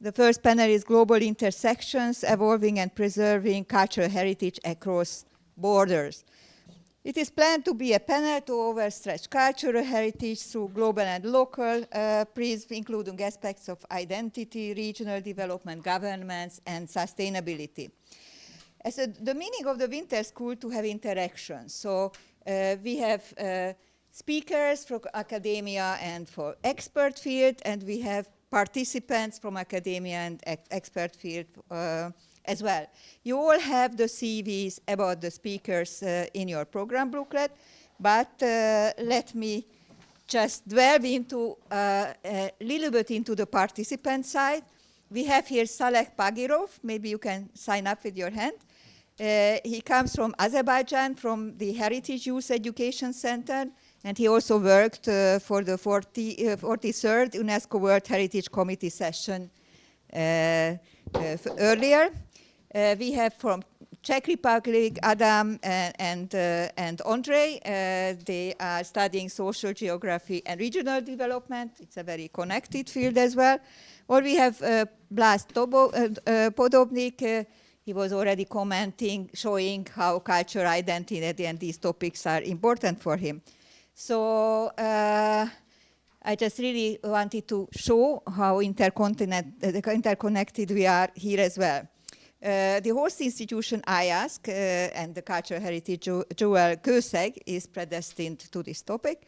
The first panel is Global Intersections, Evolving and Preserving Cultural Heritage Across Borders. It is planned to be a panel to overstretch cultural heritage through global and local prism, including aspects of identity, regional development, governance, and sustainability. As the meaning of the winter school to have interaction. So we have speakers from academia and for expert field, and we have participants from academia and expert field as well. You all have the CVs about the speakers in your program booklet, but let me just delve into a little bit into the participant side. We have here Saleh Pagirov. Maybe you can sign up with your hand. He comes from Azerbaijan, from the Heritage Youth Education Center, and he also worked for the 43rd UNESCO World Heritage Committee session earlier. We have from Czech Republic, Adam and Andrei. They are studying social geography and regional development. It's a very connected field as well. Or we have Blas Podobnik. He was already commenting, showing how cultural identity and these topics are important for him. So I just really wanted to show how interconnected we are here as well. The host institution, iASK, and the cultural heritage Joel Kőszeg is predestined to this topic.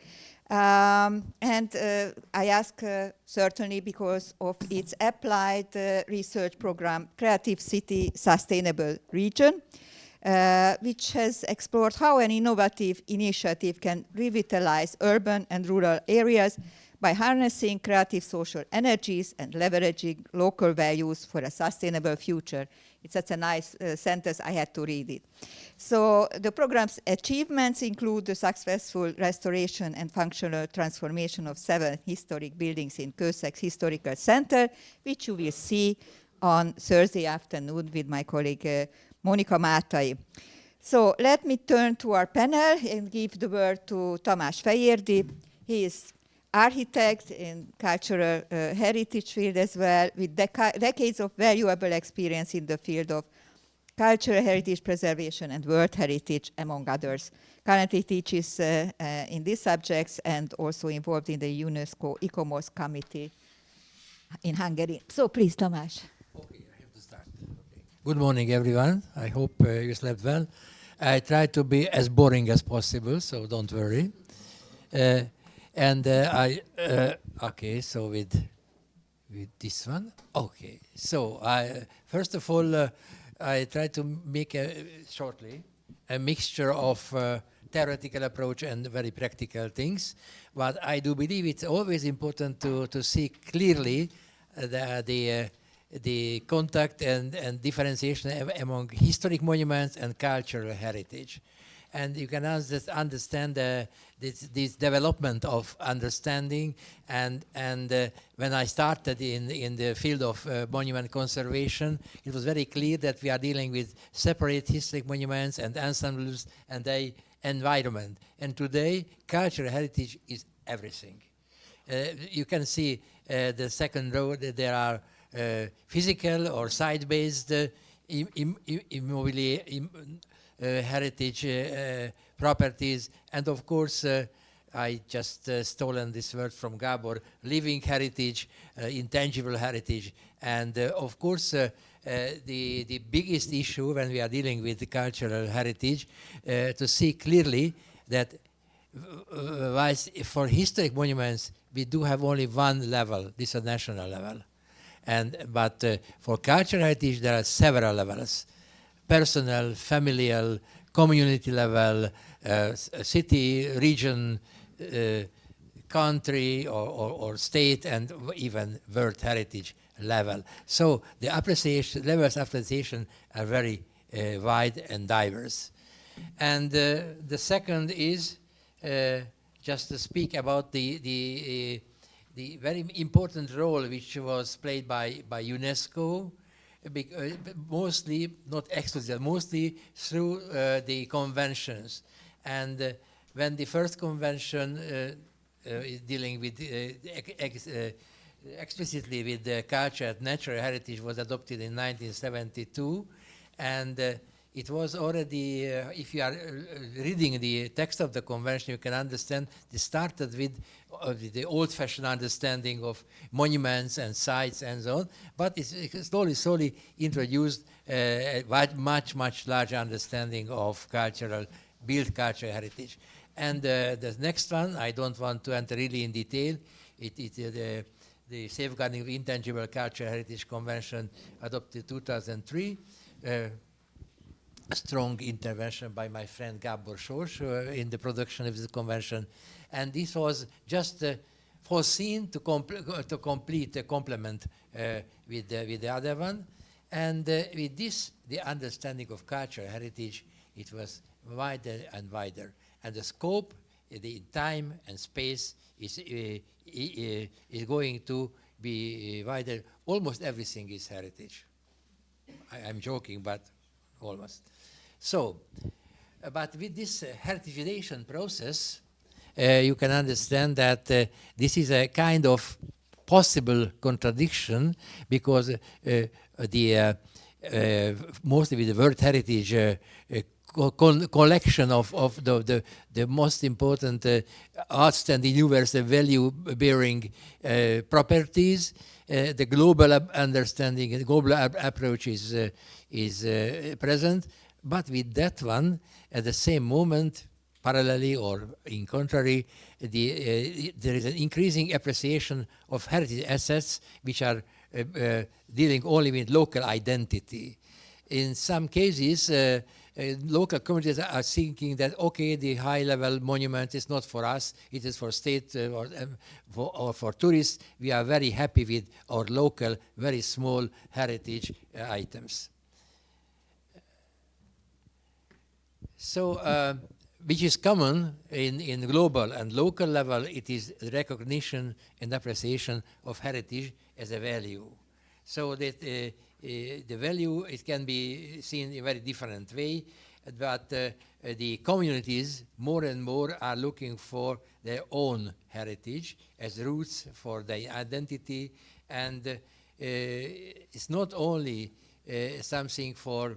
And iASK certainly because of its applied research program, Creative City Sustainable Region, which has explored how an innovative initiative can revitalize urban and rural areas by harnessing creative social energies and leveraging local values for a sustainable future. It's such a nice sentence, I had to read it. So the program's achievements include the successful restoration and functional transformation of 7 historic buildings in Kőszeg's Historical Center, which you will see on Thursday afternoon with my colleague Mónika Mátay. So let me turn to our panel and give the word to Tamás Fejérdy. He is architect in cultural heritage field as well, with decades of valuable experience in the field of cultural heritage preservation and world heritage, among others. Currently teaches in these subjects and also involved in the UNESCO ICOMOS committee in Hungary. So please, Tamás. Okay, I have to start. Okay. Good morning, everyone. I hope you slept well. I try to be as boring as possible, so don't worry. Okay, so with this one. Okay, so first of all, I try to make shortly a mixture of theoretical approach and very practical things. But I do believe it's always important to see clearly the contact and differentiation among historic monuments and cultural heritage. And you can understand this development of understanding. And when I started in the field of monument conservation, it was very clear that we are dealing with separate historic monuments and ensembles and their environment. And today, cultural heritage is everything. You can see the second row that there are physical or site-based heritage properties, and of course I just stolen this word from Gábor, living heritage, intangible heritage, and of course the biggest issue when we are dealing with the cultural heritage to see clearly that for historic monuments we do have only one level, this is a national level, but for cultural heritage there are several levels. Personal, familial, community level, city, region, country, or state, and even world heritage level. So the levels of appreciation are very wide and diverse. And the second is just to speak about the very important role which was played by UNESCO, mostly, not exclusively, mostly through the conventions. And when the first convention is dealing with explicitly with the culture and natural heritage was adopted in 1972, and it was already, if you are reading the text of the convention, you can understand it started with the old-fashioned understanding of monuments and sites and so on, but it's slowly introduced a much larger understanding of built cultural heritage. And the next one, I don't want to enter really in detail, the Safeguarding of Intangible Cultural Heritage Convention adopted 2003. A strong intervention by my friend Gábor Soós in the production of the convention, and this was just foreseen to complement with the other one, and with this, the understanding of cultural heritage, it was wider and wider, and the scope, the time and space is going to be wider. Almost everything is heritage. I'm joking, but almost. So, but with this heritagization process, you can understand that this is a kind of possible contradiction, because mostly with the World Heritage collection of the most important outstanding universal value-bearing properties, the global understanding and global approach is present. But with that one, at the same moment, parallelly or in contrary, there is an increasing appreciation of heritage assets which are dealing only with local identity. In some cases, local communities are thinking that, okay, the high-level monument is not for us, it is for state or for tourists. We are very happy with our local, very small heritage items. So, which is common in global and local level, it is recognition and appreciation of heritage as a value. So that the value, it can be seen in a very different way, but the communities more and more are looking for their own heritage as roots for their identity, and it's not only something for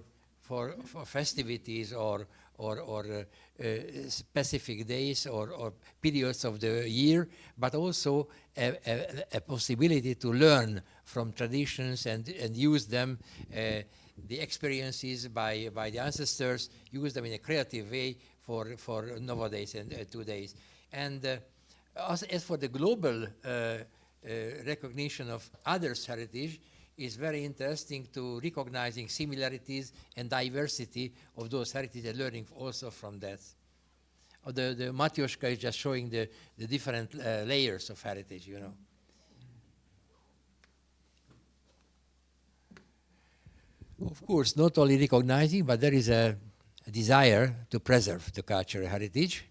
festivities or specific days or periods of the year, but also a possibility to learn from traditions and use them, the experiences by the ancestors, use them in a creative way for nowadays and today's. And as for the global recognition of others' heritage, is very interesting to recognizing similarities and diversity of those heritage and learning also from that. The Matyoshka is just showing the different layers of heritage, you know. Of course, not only recognizing, but there is a desire to preserve the cultural heritage.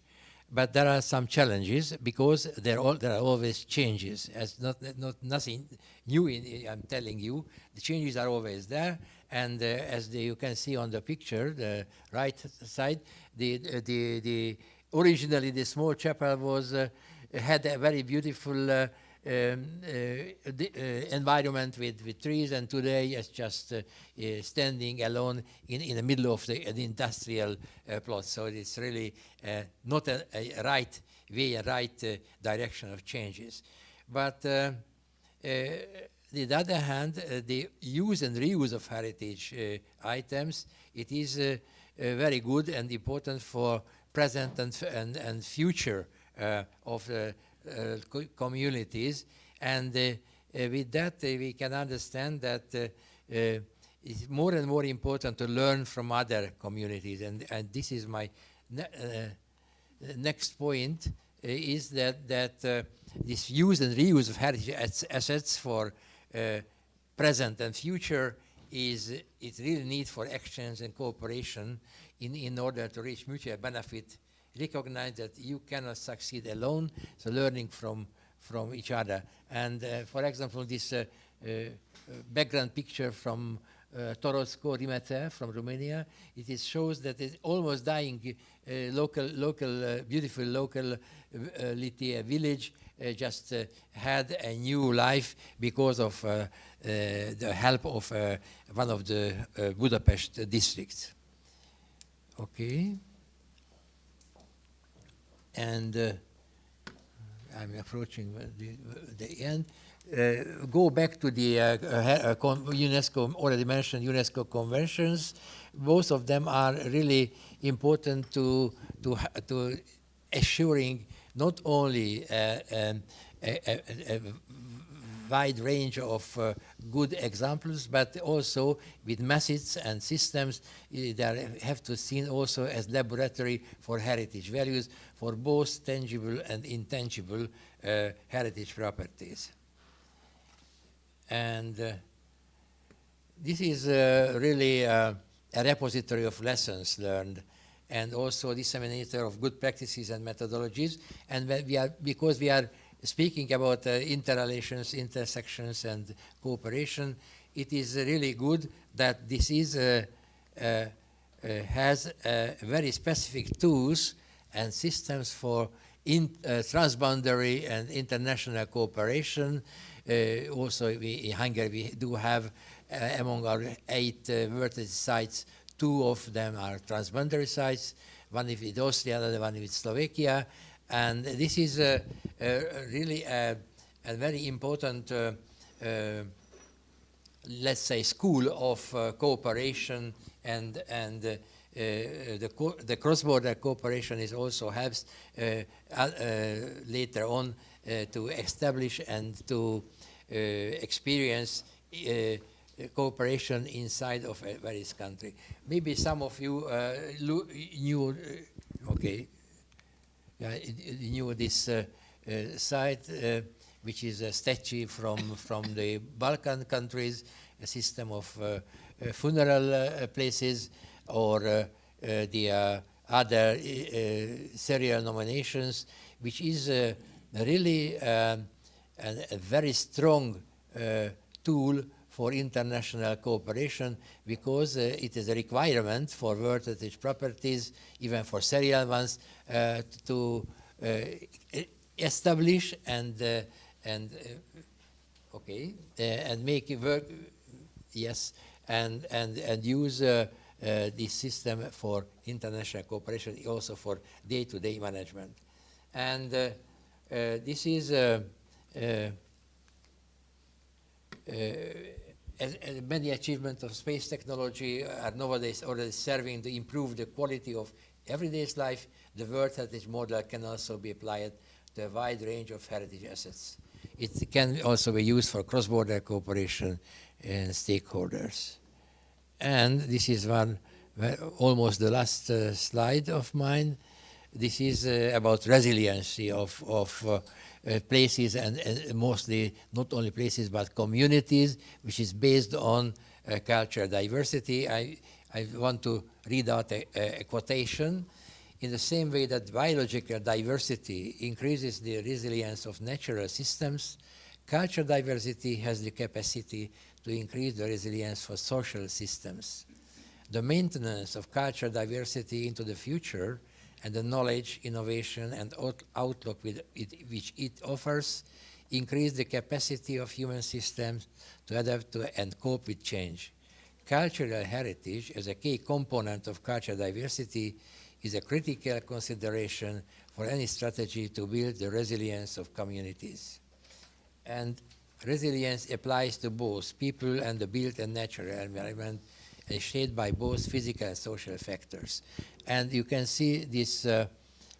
But there are some challenges, because there are always changes. As nothing new, I'm telling you, the changes are always there. And as you can see on the picture, the right side, originally the small chapel had a very beautiful environment with trees, and today it's just standing alone in the middle of the industrial plot. So it's really not a right way, a right direction of changes. But on the other hand, the use and reuse of heritage items, it is very good and important for present and future of communities, and with that we can understand that it's more and more important to learn from other communities, and this is my next point, is that this use and reuse of heritage assets for present and future is really need for exchange and cooperation in order to reach mutual benefit. Recognize that you cannot succeed alone, so learning from each other. And for example, this background picture from Torocko Rimețe from Romania. It shows that it's almost dying beautiful locality, village just had a new life because of the help of one of the Budapest districts. Okay. And I'm approaching the end. Go back to the UNESCO, already mentioned UNESCO conventions. Both of them are really important to assuring not only a wide range of good examples, but also with methods and systems that have to be seen also as laboratory for heritage values for both tangible and intangible heritage properties. And this is really a repository of lessons learned and also disseminator of good practices and methodologies. And because we are speaking about interrelations, intersections, and cooperation, it is really good that this is has very specific tools and systems for transboundary and international cooperation. Also, in Hungary, we do have among our 8 vertex sites, 2 of them are transboundary sites, one with Austria, the other one with Slovakia. And this is really a very important, let's say, school of cooperation, and the cross-border cooperation is also helps later on to establish and to experience cooperation inside of a various country. Maybe some of you knew, okay, knew this site, which is a statue from the Balkan countries, a system of funeral places, or the other serial nominations, which is really a very strong tool for international cooperation, because it is a requirement for World Heritage properties, even for serial ones, to establish and make it work. Yes, and use this system for international cooperation, also for day-to-day management. And this is many achievements of space technology are nowadays already serving to improve the quality of everyday life. The World Heritage model can also be applied to a wide range of heritage assets. It can also be used for cross-border cooperation and stakeholders. And this is almost the last slide of mine. This is about resiliency of places, and mostly not only places but communities, which is based on cultural diversity. I want to read out a quotation. In the same way that biological diversity increases the resilience of natural systems, cultural diversity has the capacity to increase the resilience for social systems. The maintenance of cultural diversity into the future and the knowledge, innovation, and outlook which it offers increase the capacity of human systems to adapt to and cope with change. Cultural heritage, as a key component of cultural diversity, is a critical consideration for any strategy to build the resilience of communities. And resilience applies to both people and the built and natural environment, and shaped by both physical and social factors. And you can see this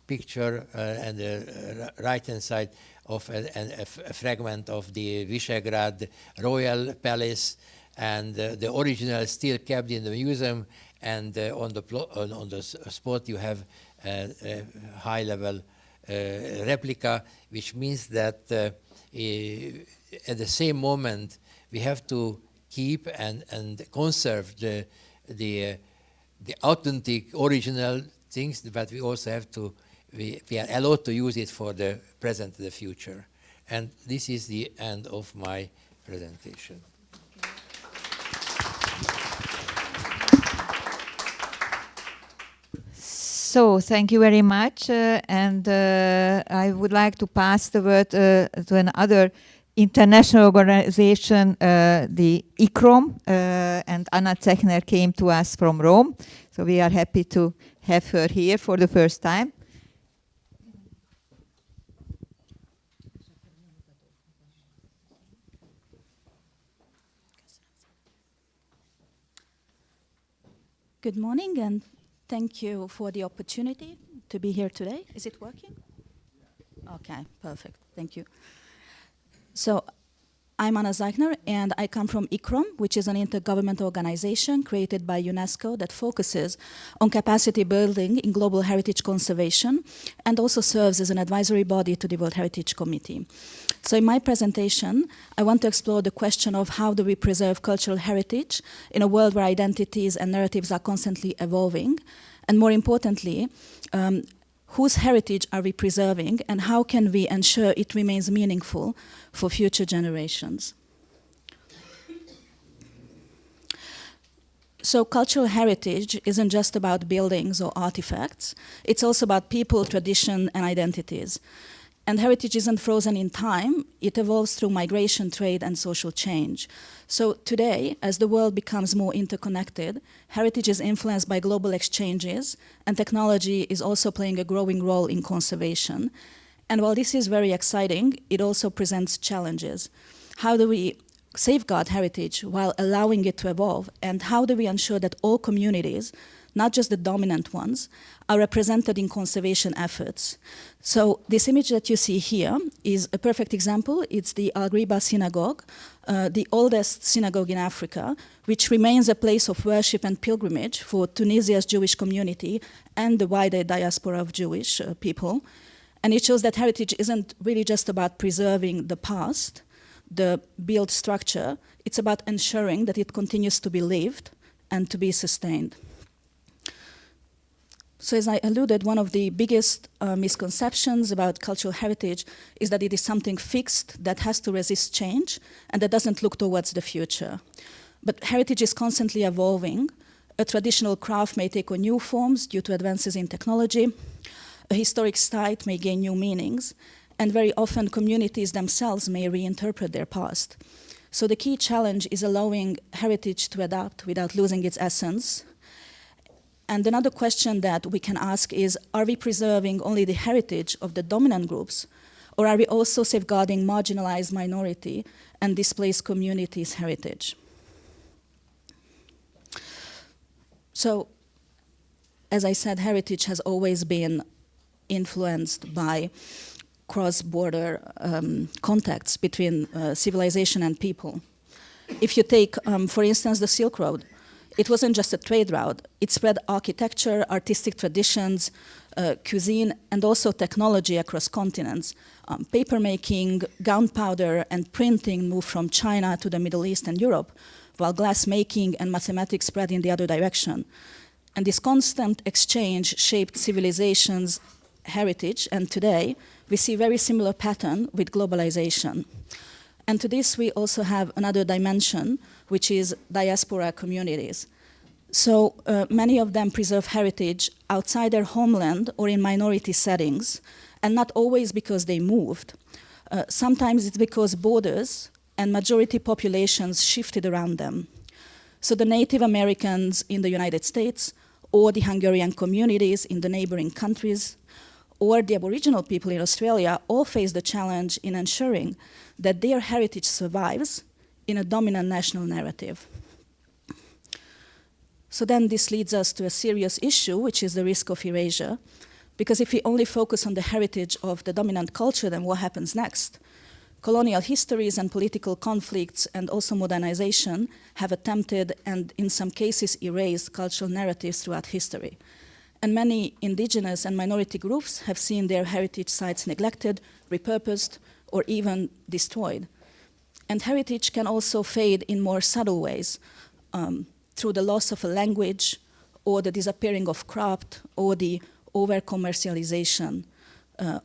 picture on the right-hand side of a fragment of the Visegrad Royal Palace, and the original still kept in the museum, and on the spot you have a high-level replica, which means that at the same moment we have to keep and conserve the authentic original things, but we also have to we are allowed to use it for the present and the future. And this is the end of my presentation. So thank you very much, and I would like to pass the word to another international organization, the ICCROM, and Anna Zeichner came to us from Rome, so we are happy to have her here for the first time. Good morning, and thank you for the opportunity to be here today. Is it working? Okay, perfect. Thank you. So, I'm Anna Zeichner, and I come from ICCROM, which is an intergovernmental organization created by UNESCO that focuses on capacity building in global heritage conservation and also serves as an advisory body to the World Heritage Committee. So in my presentation, I want to explore the question of how do we preserve cultural heritage in a world where identities and narratives are constantly evolving, and more importantly, whose heritage are we preserving, and how can we ensure it remains meaningful for future generations? So cultural heritage isn't just about buildings or artifacts, it's also about people, tradition, and identities. And heritage isn't frozen in time, it evolves through migration, trade, and social change. So today, as the world becomes more interconnected, heritage is influenced by global exchanges, and technology is also playing a growing role in conservation. And while this is very exciting, it also presents challenges. How do we safeguard heritage while allowing it to evolve? And how do we ensure that all communities, not just the dominant ones, are represented in conservation efforts? So this image that you see here is a perfect example. It's the Al-Ghriba synagogue, the oldest synagogue in Africa, which remains a place of worship and pilgrimage for Tunisia's Jewish community and the wider diaspora of Jewish people. And it shows that heritage isn't really just about preserving the past, the built structure, it's about ensuring that it continues to be lived and to be sustained. So as I alluded, one of the biggest misconceptions about cultural heritage is that it is something fixed that has to resist change and that doesn't look towards the future. But heritage is constantly evolving. A traditional craft may take on new forms due to advances in technology. A historic site may gain new meanings. And very often communities themselves may reinterpret their past. So the key challenge is allowing heritage to adapt without losing its essence. And another question that we can ask is, are we preserving only the heritage of the dominant groups, or are we also safeguarding marginalized minority and displaced communities' heritage? So, as I said, heritage has always been influenced by cross-border contacts between civilization and people. If you take, for instance, the Silk Road, it wasn't just a trade route. It spread architecture, artistic traditions, cuisine, and also technology across continents. Papermaking, gunpowder, and printing moved from China to the Middle East and Europe, while glassmaking and mathematics spread in the other direction. And this constant exchange shaped civilization's heritage, and today we see a very similar pattern with globalization. And to this, we also have another dimension, which is diaspora communities. So many of them preserve heritage outside their homeland or in minority settings, and not always because they moved. Sometimes it's because borders and majority populations shifted around them. So the Native Americans in the United States, or the Hungarian communities in the neighboring countries, or the Aboriginal people in Australia all face the challenge in ensuring that their heritage survives in a dominant national narrative. So then this leads us to a serious issue, which is the risk of erasure. Because if we only focus on the heritage of the dominant culture, then what happens next? Colonial histories and political conflicts and also modernization have attempted and in some cases erased cultural narratives throughout history. And many indigenous and minority groups have seen their heritage sites neglected, repurposed, or even destroyed. And heritage can also fade in more subtle ways, through the loss of a language, or the disappearing of craft, or the over-commercialization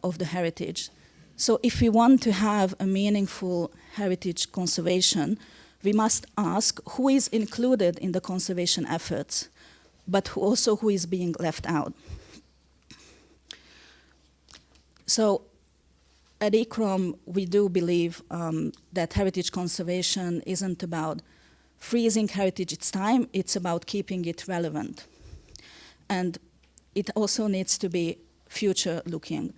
of the heritage. So if we want to have a meaningful heritage conservation, we must ask who is included in the conservation efforts, but who is being left out. So at ICCROM, we do believe that heritage conservation isn't about freezing heritage its time, it's about keeping it relevant. And it also needs to be future-looking.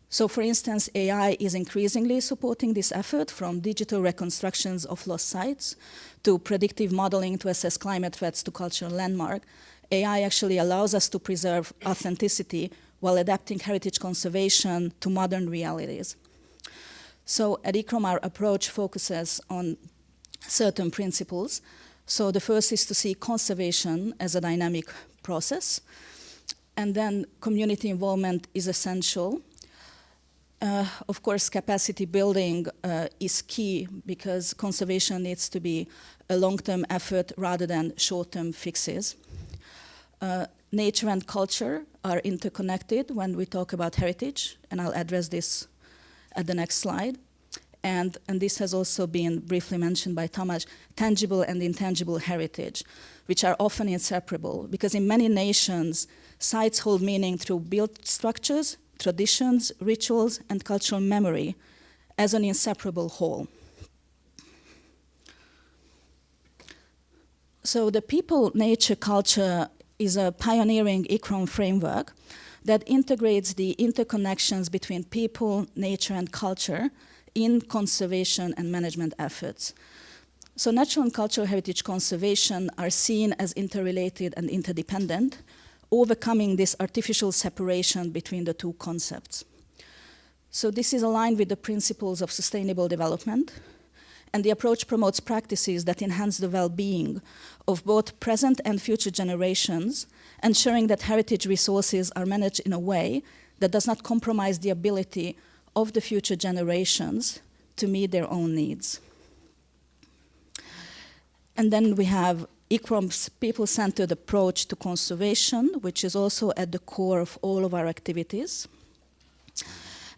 So for instance, AI is increasingly supporting this effort, from digital reconstructions of lost sites to predictive modeling to assess climate threats to cultural landmark. AI actually allows us to preserve authenticity while adapting heritage conservation to modern realities. So at ICCROM, our approach focuses on certain principles. So the first is to see conservation as a dynamic process. And then community involvement is essential. Of course, capacity building is key, because conservation needs to be a long-term effort rather than short-term fixes. Nature and culture are interconnected when we talk about heritage, and I'll address this at the next slide. And this has also been briefly mentioned by Tamás, tangible and intangible heritage, which are often inseparable, because in many nations, sites hold meaning through built structures, traditions, rituals, and cultural memory as an inseparable whole. So the people, nature, culture is a pioneering ICCROM framework that integrates the interconnections between people, nature, and culture in conservation and management efforts. So natural and cultural heritage conservation are seen as interrelated and interdependent, overcoming this artificial separation between the two concepts. So this is aligned with the principles of sustainable development, and the approach promotes practices that enhance the well-being of both present and future generations, ensuring that heritage resources are managed in a way that does not compromise the ability of the future generations to meet their own needs. And then we have ICCROM's people-centered approach to conservation, which is also at the core of all of our activities.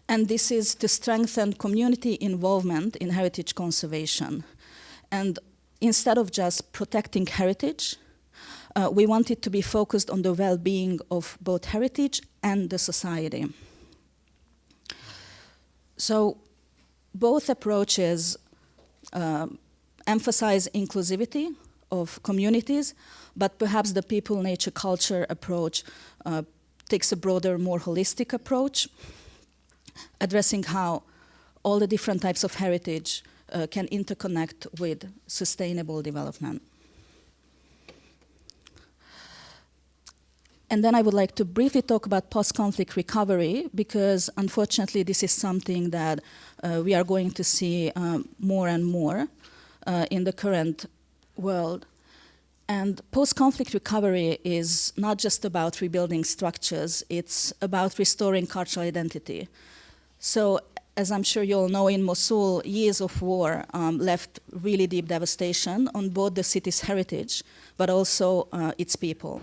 And this is to strengthen community involvement in heritage conservation. And instead of just protecting heritage, we want it to be focused on the well-being of both heritage and the society. So both approaches emphasize inclusivity of communities, but perhaps the people, nature, culture approach takes a broader, more holistic approach, addressing how all the different types of heritage can interconnect with sustainable development. And then I would like to briefly talk about post-conflict recovery, because unfortunately this is something that we are going to see more and more in the current world. And post-conflict recovery is not just about rebuilding structures, it's about restoring cultural identity. So, as I'm sure you all know, in Mosul, years of war left really deep devastation on both the city's heritage, but also its people.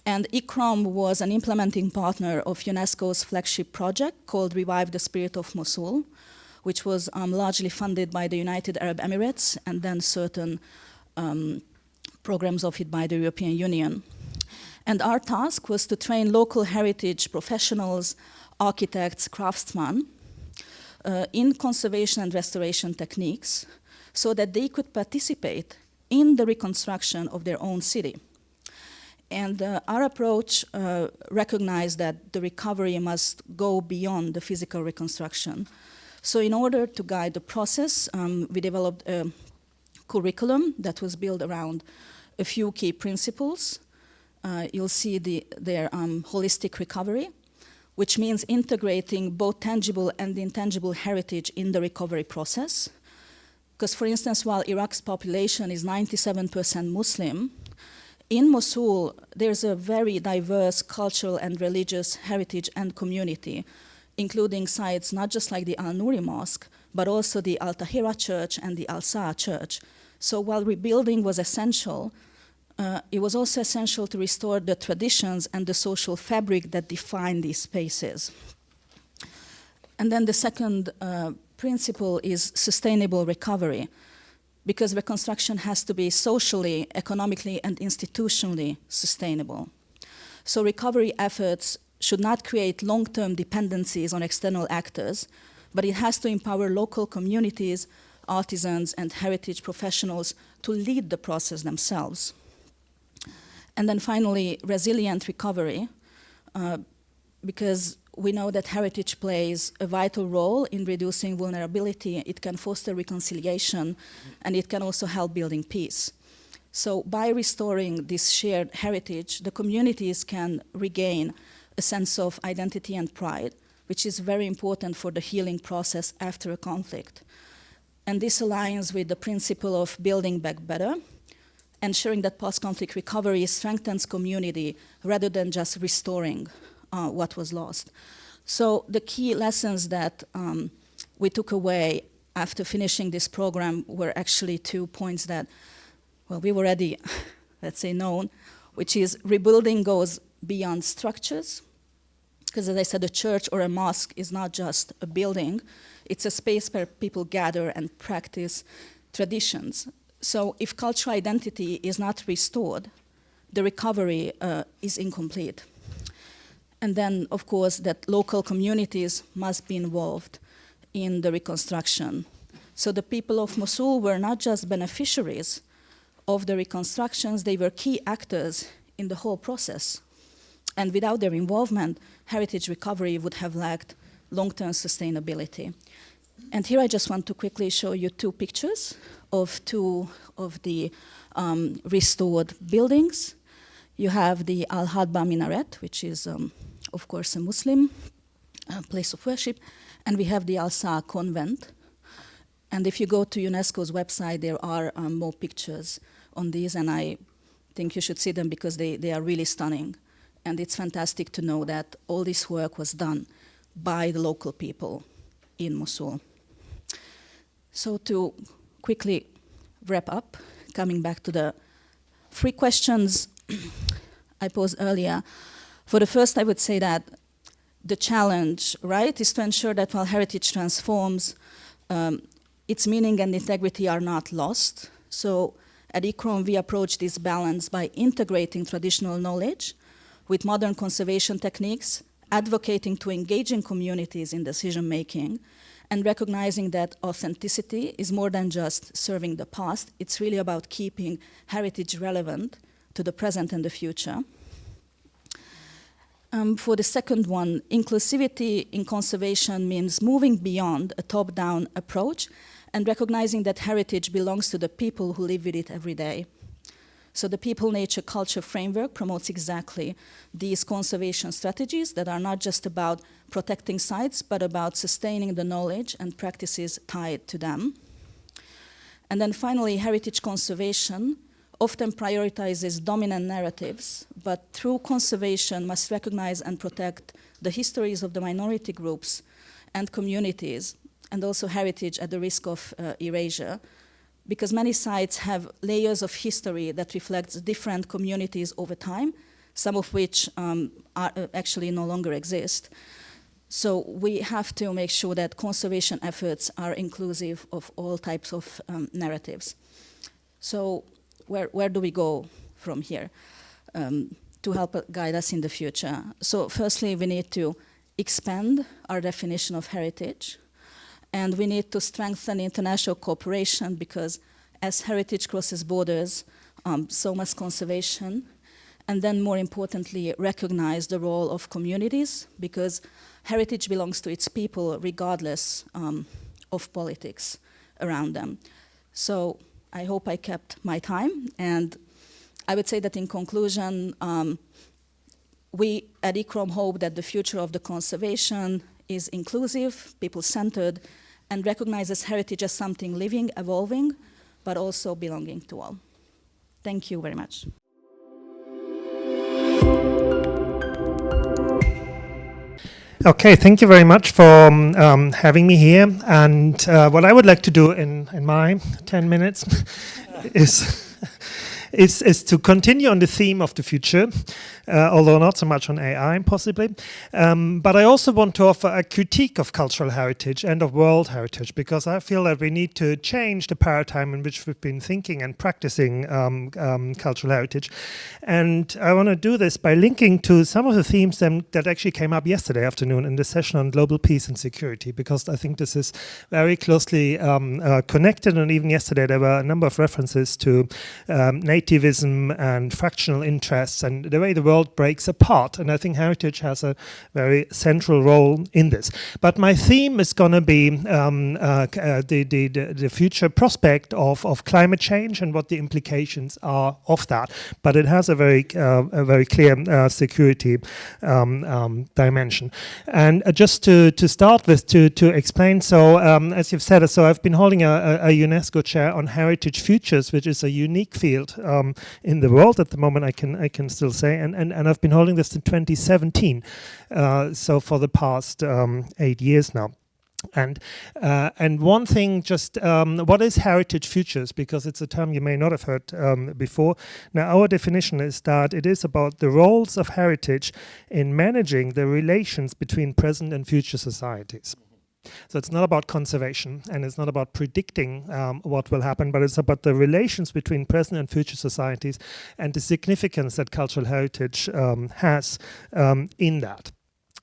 And ICCROM was an implementing partner of UNESCO's flagship project called Revive the Spirit of Mosul, which was largely funded by the United Arab Emirates and then certain programs of it by the European Union. And our task was to train local heritage professionals, architects, craftsmen in conservation and restoration techniques so that they could participate in the reconstruction of their own city. And our approach recognized that the recovery must go beyond the physical reconstruction. So in order to guide the process, we developed a curriculum that was built around a few key principles. You'll see their holistic recovery, which means integrating both tangible and intangible heritage in the recovery process. Because, for instance, while Iraq's population is 97% Muslim, in Mosul, there's a very diverse cultural and religious heritage and community, including sites not just like the Al-Nuri Mosque, but also the Al-Tahira Church and the Al-Sa Church. So while rebuilding was essential, it was also essential to restore the traditions and the social fabric that define these spaces. And then the second principle is sustainable recovery, because reconstruction has to be socially, economically, and institutionally sustainable. So recovery efforts should not create long-term dependencies on external actors, but it has to empower local communities, artisans, and heritage professionals to lead the process themselves. And then finally, resilient recovery, because we know that heritage plays a vital role in reducing vulnerability. It can foster reconciliation, and it can also help building peace. So by restoring this shared heritage, the communities can regain a sense of identity and pride, which is very important for the healing process after a conflict. And this aligns with the principle of building back better, ensuring that post-conflict recovery strengthens community rather than just restoring what was lost. So the key lessons that we took away after finishing this program were actually 2 points that, well, we've already, let's say, known, which is rebuilding goes beyond structures, because as I said, a church or a mosque is not just a building, it's a space where people gather and practice traditions. So if cultural identity is not restored, the recovery is incomplete. And then, of course, that local communities must be involved in the reconstruction. So the people of Mosul were not just beneficiaries of the reconstructions, they were key actors in the whole process. And without their involvement, heritage recovery would have lacked long-term sustainability. And here I just want to quickly show you 2 pictures of 2 of the restored buildings. You have the Al-Hadba minaret, which is, of course, a Muslim place of worship, and we have the Al-Sa convent. And if you go to UNESCO's website, there are more pictures on these, and I think you should see them because they are really stunning. And it's fantastic to know that all this work was done by the local people in Mosul. So to quickly wrap up, coming back to the 3 questions I posed earlier. For the first, I would say that the challenge, right, is to ensure that while heritage transforms, its meaning and integrity are not lost. So at ICCROM, we approach this balance by integrating traditional knowledge with modern conservation techniques, advocating to engaging communities in decision-making, and recognizing that authenticity is more than just serving the past. It's really about keeping heritage relevant to the present and the future. For the second one, inclusivity in conservation means moving beyond a top-down approach and recognizing that heritage belongs to the people who live with it every day. So the people-nature-culture framework promotes exactly these conservation strategies that are not just about protecting sites, but about sustaining the knowledge and practices tied to them. And then finally, heritage conservation often prioritizes dominant narratives, but through conservation must recognize and protect the histories of the minority groups and communities, and also heritage at the risk of erasure, because many sites have layers of history that reflects different communities over time, some of which actually no longer exist. So we have to make sure that conservation efforts are inclusive of all types of narratives. So where do we go from here to help guide us in the future? So firstly, we need to expand our definition of heritage. And we need to strengthen international cooperation because as heritage crosses borders, so must conservation. And then more importantly, recognize the role of communities because heritage belongs to its people regardless of politics around them. So I hope I kept my time. And I would say that in conclusion, we at ICCROM hope that the future of the conservation is inclusive, people-centered, and recognizes heritage as something living, evolving, but also belonging to all. Thank you very much. Okay, thank you very much for having me here. And what I would like to do in my 10 minutes is to continue on the theme of the future. although not so much on AI, possibly. But I also want to offer a critique of cultural heritage and of world heritage, because I feel that we need to change the paradigm in which we've been thinking and practicing cultural heritage. And I want to do this by linking to some of the themes that actually came up yesterday afternoon in the session on global peace and security, because I think this is very closely connected. And even yesterday there were a number of references to nativism and fractional interests and the way the world breaks apart. And I think heritage has a very central role in this. But my theme is going to be the future prospect of climate change and what the implications are of that. But it has a very clear security dimension. And just to start with, to explain, so as you've said, so I've been holding a UNESCO chair on heritage futures, which is a unique field in the world at the moment, I can still say, and I've been holding this in 2017, so for the past 8 years now. And one thing, just what is heritage futures? Because it's a term you may not have heard before. Now, our definition is that it is about the roles of heritage in managing the relations between present and future societies. So it's not about conservation, and it's not about predicting what will happen, but it's about the relations between present and future societies and the significance that cultural heritage has in that.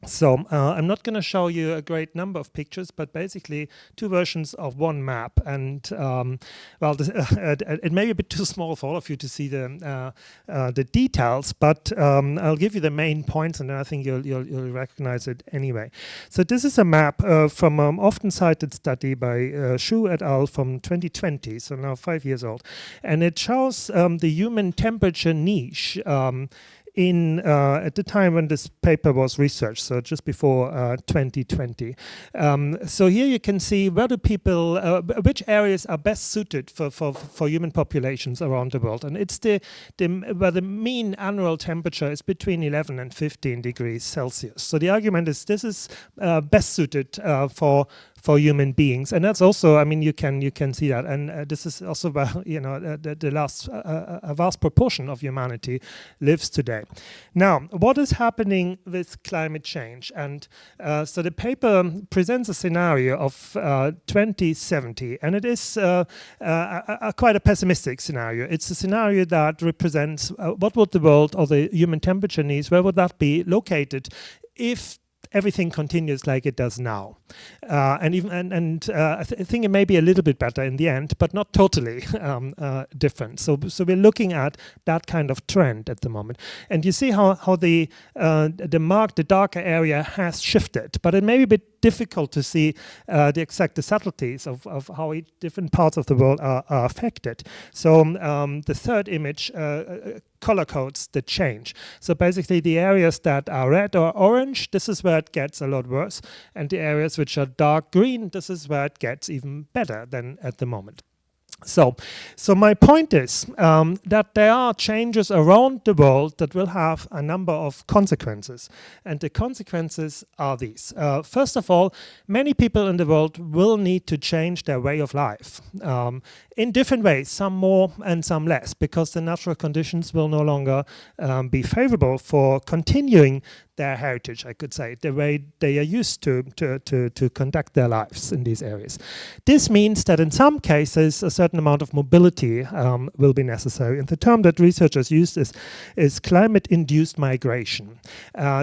So I'm not going to show you a great number of pictures, but basically two versions of one map. And well, it may be a bit too small for all of you to see the details, but I'll give you the main points, and then I think you'll recognize it anyway. So this is a map from an often cited study by Xu et al. From 2020, so now 5 years old, and it shows the human temperature niche at the time when this paper was researched, so just before 2020. So here you can see where do people, which areas are best suited for human populations around the world, and it's where the mean annual temperature is between 11 and 15 degrees Celsius. So the argument is this is best suited for human beings, and that's also, I mean, you can see that, and this is also where a vast proportion of humanity lives today. Now, what is happening with climate change? And so the paper presents a scenario of 2070, and it is quite a pessimistic scenario. It's a scenario that represents what would the world or the human temperature needs, where would that be located if everything continues like it does now, I think it may be a little bit better in the end, but not totally different. So we're looking at that kind of trend at the moment, and you see how the darker area has shifted, but it may be a bit difficult to see the subtleties of how different parts of the world are affected. So the third image color codes the change. So basically the areas that are red or orange, this is where it gets a lot worse. And the areas which are dark green, this is where it gets even better than at the moment. So my point is that there are changes around the world that will have a number of consequences. And the consequences are these. First of all, many people in the world will need to change their way of life in different ways, some more and some less, because the natural conditions will no longer be favorable for continuing their heritage, I could say, the way they are used to conduct their lives in these areas. This means that in some cases a certain amount of mobility will be necessary, and the term that researchers use is climate-induced migration.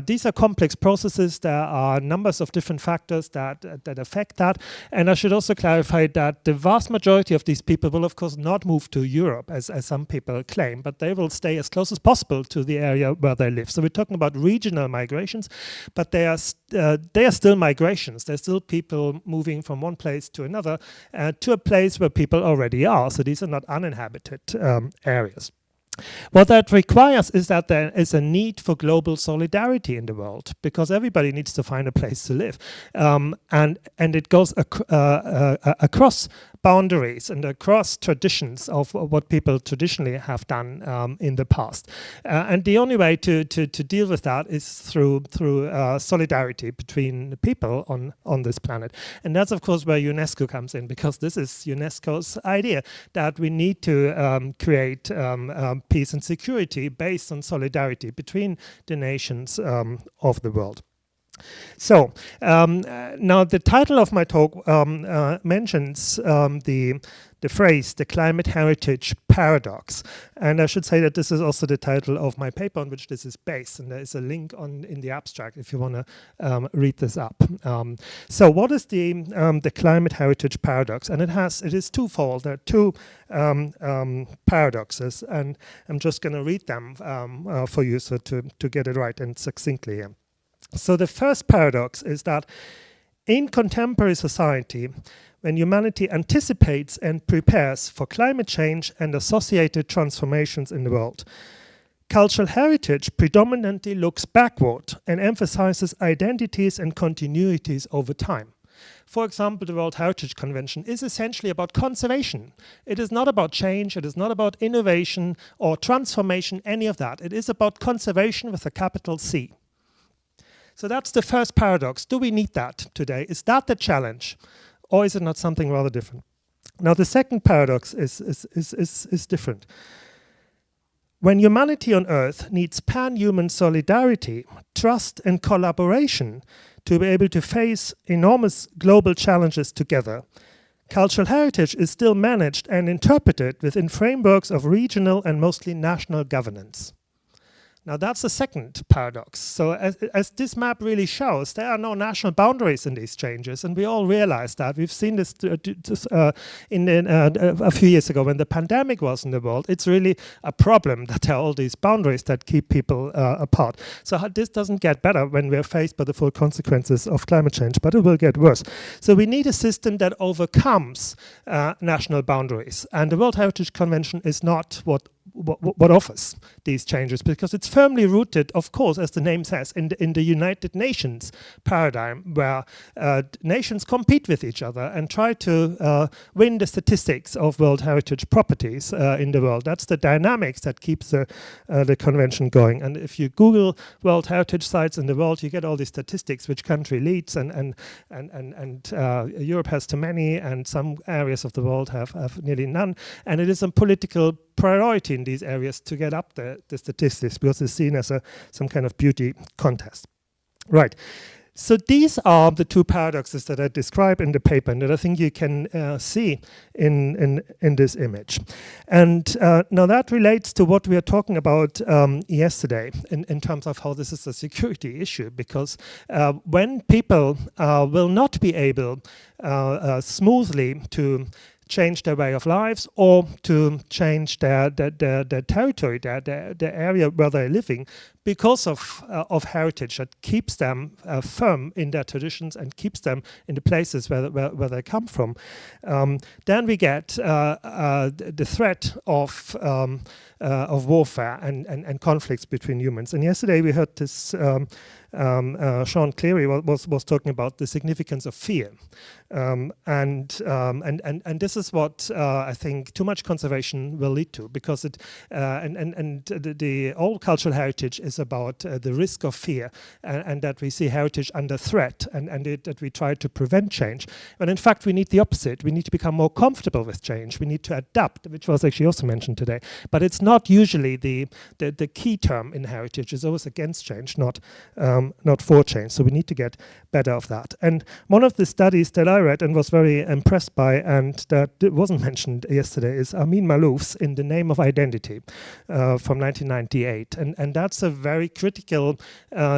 These are complex processes. There are numbers of different factors that affect that, and I should also clarify that the vast majority of these people will of course not move to Europe, as some people claim, but they will stay as close as possible to the area where they live. So we're talking about regional migrations, but they are still migrations. There's still people moving from one place to another, to a place where people already are. So these are not uninhabited areas. What that requires is that there is a need for global solidarity in the world, because everybody needs to find a place to live, and it goes across boundaries and across traditions of what people traditionally have done in the past. And the only way to deal with that is through solidarity between the people on this planet. And that's, of course, where UNESCO comes in, because this is UNESCO's idea that we need to create peace and security based on solidarity between the nations of the world. So now the title of my talk mentions the phrase, the climate heritage paradox. And I should say that this is also the title of my paper on which this is based. And there is a link in the abstract if you want to read this up. So what is the climate heritage paradox? And it is twofold. There are two paradoxes, and I'm just going to read them for you so to get it right and succinctly here. So the first paradox is that in contemporary society, when humanity anticipates and prepares for climate change and associated transformations in the world, cultural heritage predominantly looks backward and emphasizes identities and continuities over time. For example, the World Heritage Convention is essentially about conservation. It is not about change, it is not about innovation or transformation, any of that. It is about conservation with a capital C. So that's the first paradox. Do we need that today? Is that the challenge? Or is it not something rather different? Now, the second paradox is different. When humanity on Earth needs pan-human solidarity, trust and collaboration to be able to face enormous global challenges together, cultural heritage is still managed and interpreted within frameworks of regional and mostly national governance. Now that's the second paradox. So as this map really shows, there are no national boundaries in these changes, and we all realize that. We've seen this a few years ago when the pandemic was in the world. It's really a problem that there are all these boundaries that keep people apart. So this doesn't get better when we're faced by the full consequences of climate change, but it will get worse. So we need a system that overcomes national boundaries, and the World Heritage Convention is not what offers these changes, because it's firmly rooted, of course, as the name says, in the United Nations paradigm, where nations compete with each other and try to win the statistics of World Heritage properties in the world. That's the dynamics that keeps the convention going. And if you Google World Heritage sites in the world, you get all these statistics, which country leads, and Europe has too many, and some areas of the world have nearly none. And it is a political priority in these areas to get up the statistics, because it's seen as some kind of beauty contest. Right. So these are the two paradoxes that I describe in the paper, and that I think you can see in this image. And now that relates to what we were talking about yesterday in terms of how this is a security issue, because when people will not be able smoothly to change their way of lives or to change their territory, their area where they're living, because of heritage that keeps them firm in their traditions and keeps them in the places where they come from. Then we get the threat of warfare and conflicts between humans. And yesterday we heard this. Sean Cleary was talking about the significance of fear, and this is what I think too much conservation will lead to, because the old cultural heritage is about the risk of fear, and that we see heritage under threat, and that we try to prevent change. When in fact we need the opposite. We need to become more comfortable with change. We need to adapt, which was actually also mentioned today. But it's not usually the key term in heritage. It's always against change, not for change. So we need to get better of that. And one of the studies that I read and was very impressed by, and that wasn't mentioned yesterday, is Amin Malouf's In the Name of Identity from 1998. And that's a very critical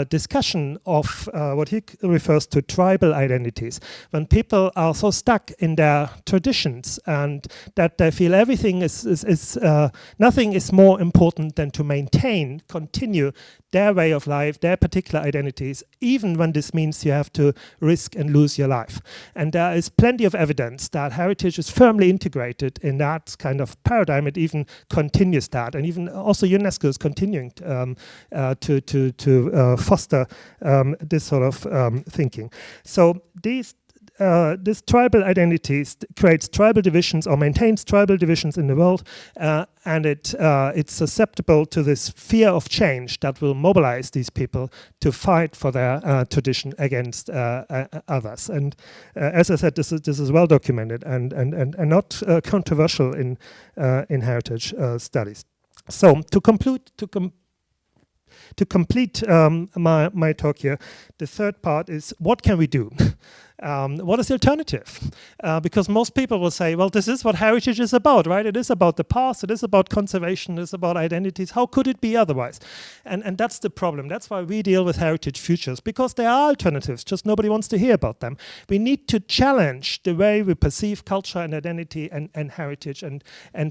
discussion of what he refers to tribal identities. When people are so stuck in their traditions and that they feel everything nothing is more important than to continue their way of life, their particular identities, even when this means you have to risk and lose your life. And there is plenty of evidence that heritage is firmly integrated in that kind of paradigm. It even continues that, and even also UNESCO is continuing to foster this sort of thinking. So these this tribal identities creates tribal divisions or maintains tribal divisions in the world, and it's susceptible to this fear of change that will mobilize these people to fight for their tradition against others. And as I said, this is well documented and not controversial in heritage studies. So to complete my talk here, the third part is what can we do? What is the alternative? Because most people will say, well, this is what heritage is about, right? It is about the past, it is about conservation, it is about identities. How could it be otherwise? And that's the problem. That's why we deal with heritage futures, because there are alternatives, just nobody wants to hear about them. We need to challenge the way we perceive culture and identity and heritage and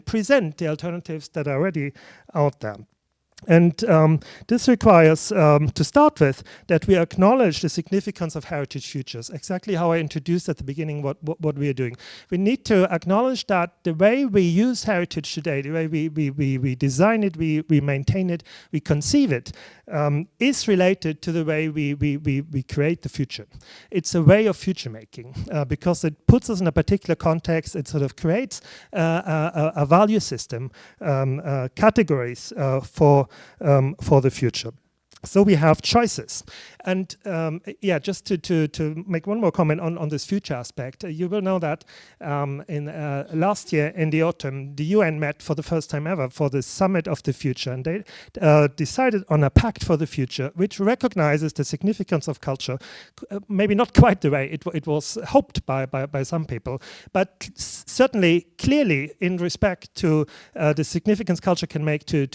present the alternatives that are already out there. And this requires, to start with, that we acknowledge the significance of heritage futures, exactly how I introduced at the beginning what we are doing. We need to acknowledge that the way we use heritage today, the way we design it, we maintain it, we conceive it, is related to the way we create the future. It's a way of future making, because it puts us in a particular context. It sort of creates a value system, categories for the future. So we have choices. And yeah, just to make one more comment on this future aspect, you will know that in last year in the autumn, the UN met for the first time ever for the Summit of the Future, and they decided on a pact for the future, which recognizes the significance of culture, maybe not quite the way it was hoped by some people, but certainly clearly in respect to the significance culture can make to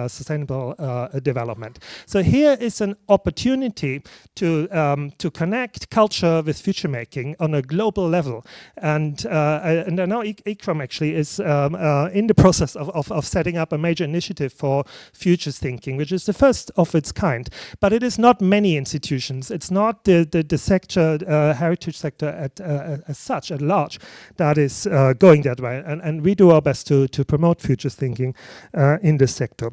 sustainable development. So here is an opportunity to connect culture with future making on a global level, and I know ICCROM actually is in the process of setting up a major initiative for futures thinking, which is the first of its kind. But it is not many institutions. It's not the sector, heritage sector as such at large, that is going that way, and we do our best to promote futures thinking in this sector.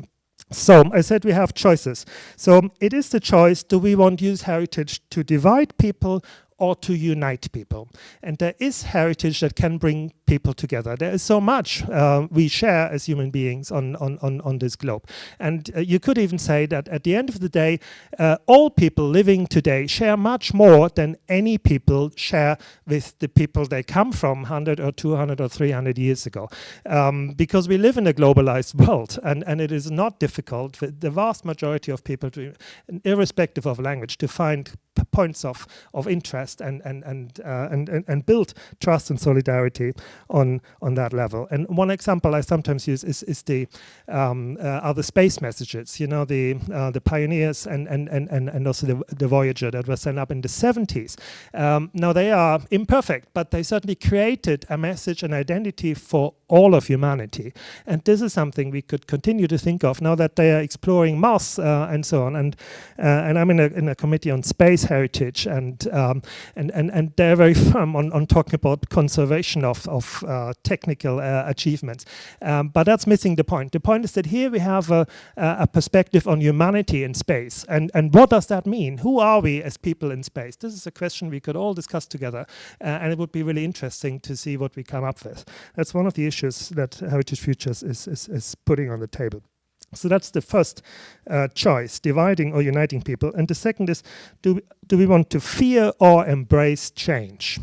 So I said we have choices. So it is the choice, do we want to use heritage to divide people or to unite people? And there is heritage that can bring people together. There is so much we share as human beings on this globe. And you could even say that at the end of the day, all people living today share much more than any people share with the people they come from 100 or 200 or 300 years ago. Because we live in a globalized world, and it is not difficult for the vast majority of people, irrespective of language, to find points of interest and build trust and solidarity on that level. And one example I sometimes use is the are the space messages. You know, the Pioneers and also the Voyager that were sent up in the 70s. Now they are imperfect, but they certainly created a message and identity for all of humanity. And this is something we could continue to think of now that they are exploring Mars and so on. And I'm in a committee on space heritage, and they're very firm on talking about conservation of technical achievements. But that's missing the point. The point is that here we have a perspective on humanity in space. And what does that mean? Who are we as people in space? This is a question we could all discuss together. And it would be really interesting to see what we come up with. That's one of the issues that Heritage Futures is putting on the table. So that's the first choice, dividing or uniting people. And the second is, do we want to fear or embrace change?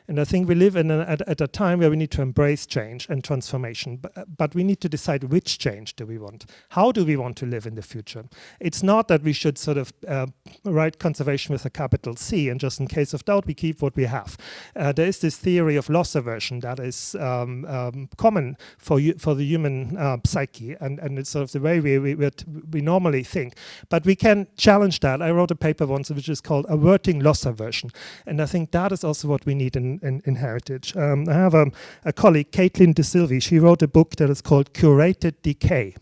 And I think we live at a time where we need to embrace change and transformation, but we need to decide which change do we want. How do we want to live in the future? It's not that we should sort of write conservation with a capital C, and just in case of doubt, we keep what we have. There is this theory of loss aversion that is common for the human psyche, and it's sort of the way we normally think. But we can challenge that. I wrote a paper once which is called Averting Loss Aversion, and I think that is also what we need in heritage. I have a colleague, Caitlin De Silvi. She wrote a book that is called Curated Decay.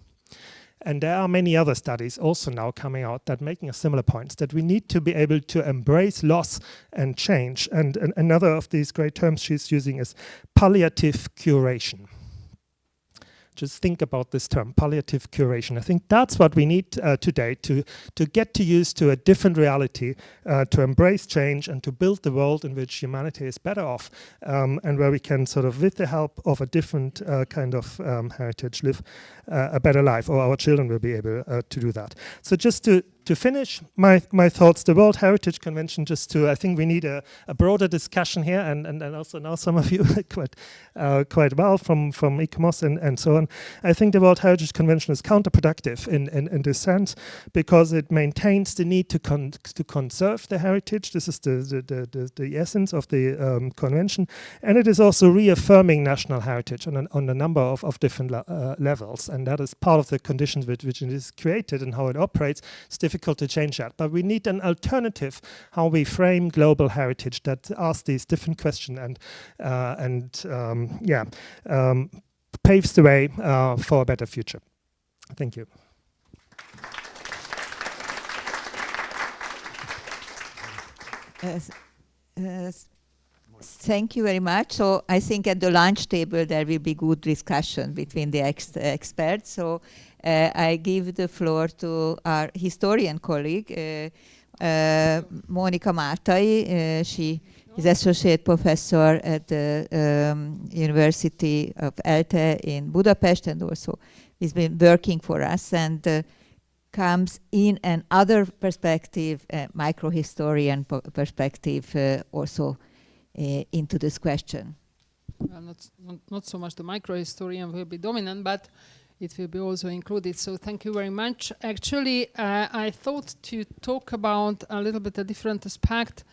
And there are many other studies also now coming out that making a similar points, that we need to be able to embrace loss and change. And another of these great terms she's using is palliative curation. just think about this term, palliative curation. I think that's what we need today to get to used to a different reality, to embrace change and to build the world in which humanity is better off, and where we can sort of, with the help of a different kind of heritage, live a better life, or our children will be able to do that. So just to finish my thoughts, the World Heritage Convention, I think we need a broader discussion here, and also now some of you quite well from ICOMOS and so on. I think the World Heritage Convention is counterproductive in this sense, because it maintains the need to conserve the heritage. This is the essence of the convention, and it is also reaffirming national heritage on a number of different levels, and that is part of the conditions which it is created and how it operates. It's difficult to change that, but we need an alternative how we frame global heritage that asks these different questions and paves the way for a better future. Thank you. Thank you very much. So I think at the lunch table there will be good discussion between the experts. So I give the floor to our historian colleague, Mónika Mátay. She is associate professor at the University of ELTE in Budapest, and also has been working for us, and comes in another perspective, microhistorian perspective, also into this question. Well, not so much the microhistorian will be dominant, but it will be also included. So thank you very much. Actually, I thought to talk about a little bit a different aspect,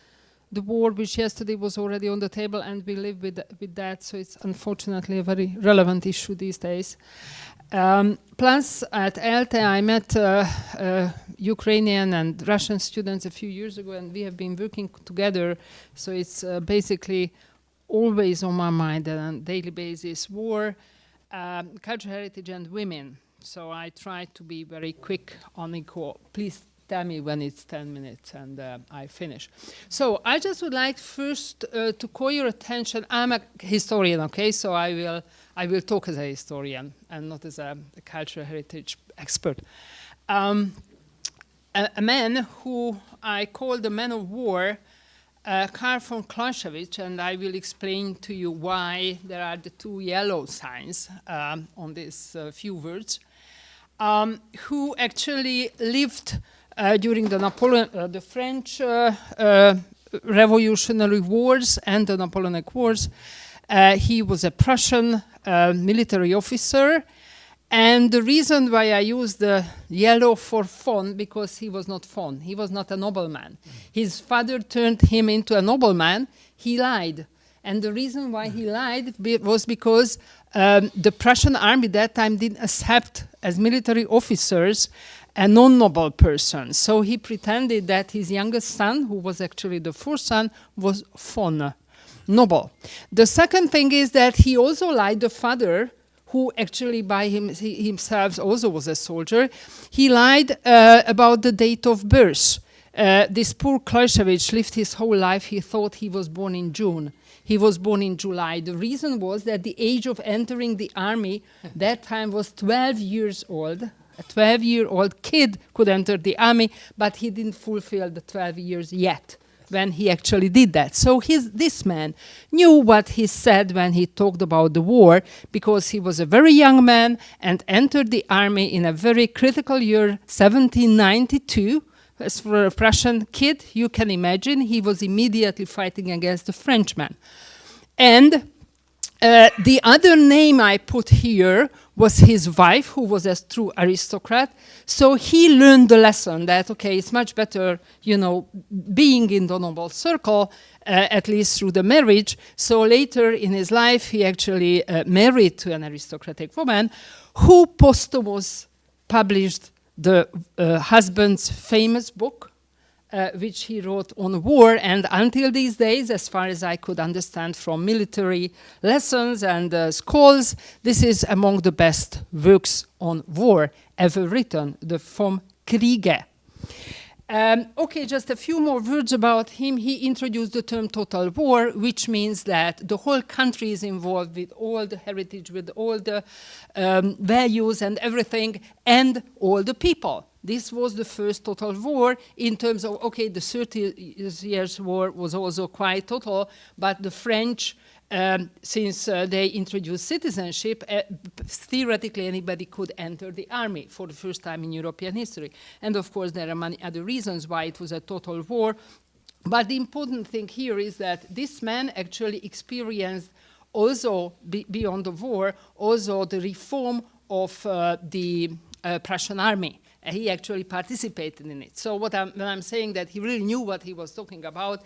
the war, which yesterday was already on the table, and we live with that. So it's unfortunately a very relevant issue these days. Plus, at ELTE, I met Ukrainian and Russian students a few years ago, and we have been working together. So it's basically always on my mind on a daily basis: war, cultural heritage, and women. So I try to be very quick on Anikó. Please tell me when it's 10 minutes and I finish. So I just would like first to call your attention. I'm a historian, okay? So I will talk as a historian and not as a cultural heritage expert. A man who I call the man of war, Karl von Clausewitz, and I will explain to you why there are the two yellow signs on these few words, who actually lived during the French Revolutionary Wars and the Napoleonic Wars. He was a Prussian military officer, and the reason why I use the yellow for von, because he was not von, he was not a nobleman. His father turned him into a nobleman. He lied, and the reason why he lied was because the Prussian army that time didn't accept as military officers a non-noble person. So he pretended that his youngest son, who was actually the fourth son, was von, noble. The second thing is that he also lied, the father, who actually by himself also was a soldier, he lied about the date of birth. This poor Clausewitz lived his whole life, he thought he was born in June. He was born in July. The reason was that the age of entering the army that time was 12 years old. A 12-year-old kid could enter the army, but he didn't fulfill the 12 years yet when he actually did that. So this man knew what he said when he talked about the war, because he was a very young man and entered the army in a very critical year, 1792. As for a Prussian kid, you can imagine, he was immediately fighting against the Frenchmen. And the other name I put here was his wife, who was a true aristocrat. So he learned the lesson that, okay, it's much better, being in the noble circle, at least through the marriage. So later in his life, he actually married to an aristocratic woman who posthumously published the husband's famous book, which he wrote on war, and until these days, as far as I could understand from military lessons and schools, this is among the best works on war ever written, the Vom Kriege. Okay, just a few more words about him. He introduced the term total war, which means that the whole country is involved with all the heritage, with all the values and everything, and all the people. This was the first total war in terms of, okay, the 30 Years' War was also quite total, but the French, since they introduced citizenship, theoretically anybody could enter the army for the first time in European history. And of course, there are many other reasons why it was a total war. But the important thing here is that this man actually experienced also, beyond the war, also the reform of the Prussian army. He actually participated in it. So when I'm saying that he really knew what he was talking about,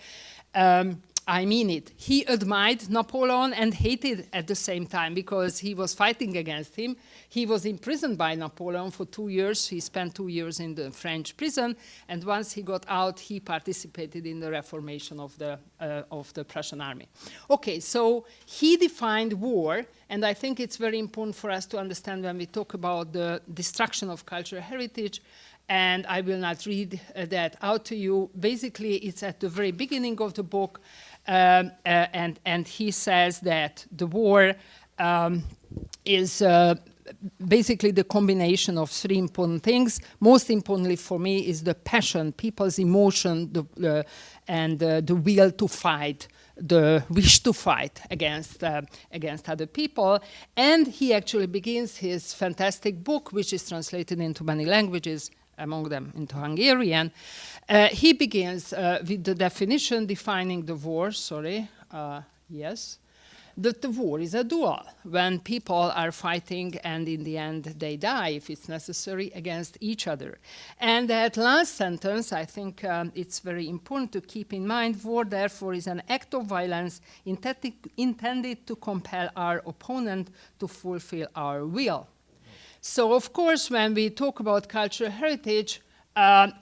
I mean it. He admired Napoleon and hated at the same time because he was fighting against him. He was imprisoned by Napoleon for 2 years. He spent 2 years in the French prison, and once he got out, he participated in the reformation of the Prussian army. Okay, so he defined war, and I think it's very important for us to understand when we talk about the destruction of cultural heritage. And I will not read that out to you. Basically, it's at the very beginning of the book, and he says that the war is basically the combination of 3 important things. Most importantly for me is the passion, people's emotion, and the will to fight, the wish to fight against other people. And he actually begins his fantastic book, which is translated into many languages, among them into Hungarian. He begins with the definition defining the war, that the war is a duel, when people are fighting and in the end they die, if it's necessary, against each other. And that last sentence, I think it's very important to keep in mind. War, therefore, is an act of violence intended to compel our opponent to fulfill our will. So, of course, when we talk about cultural heritage, and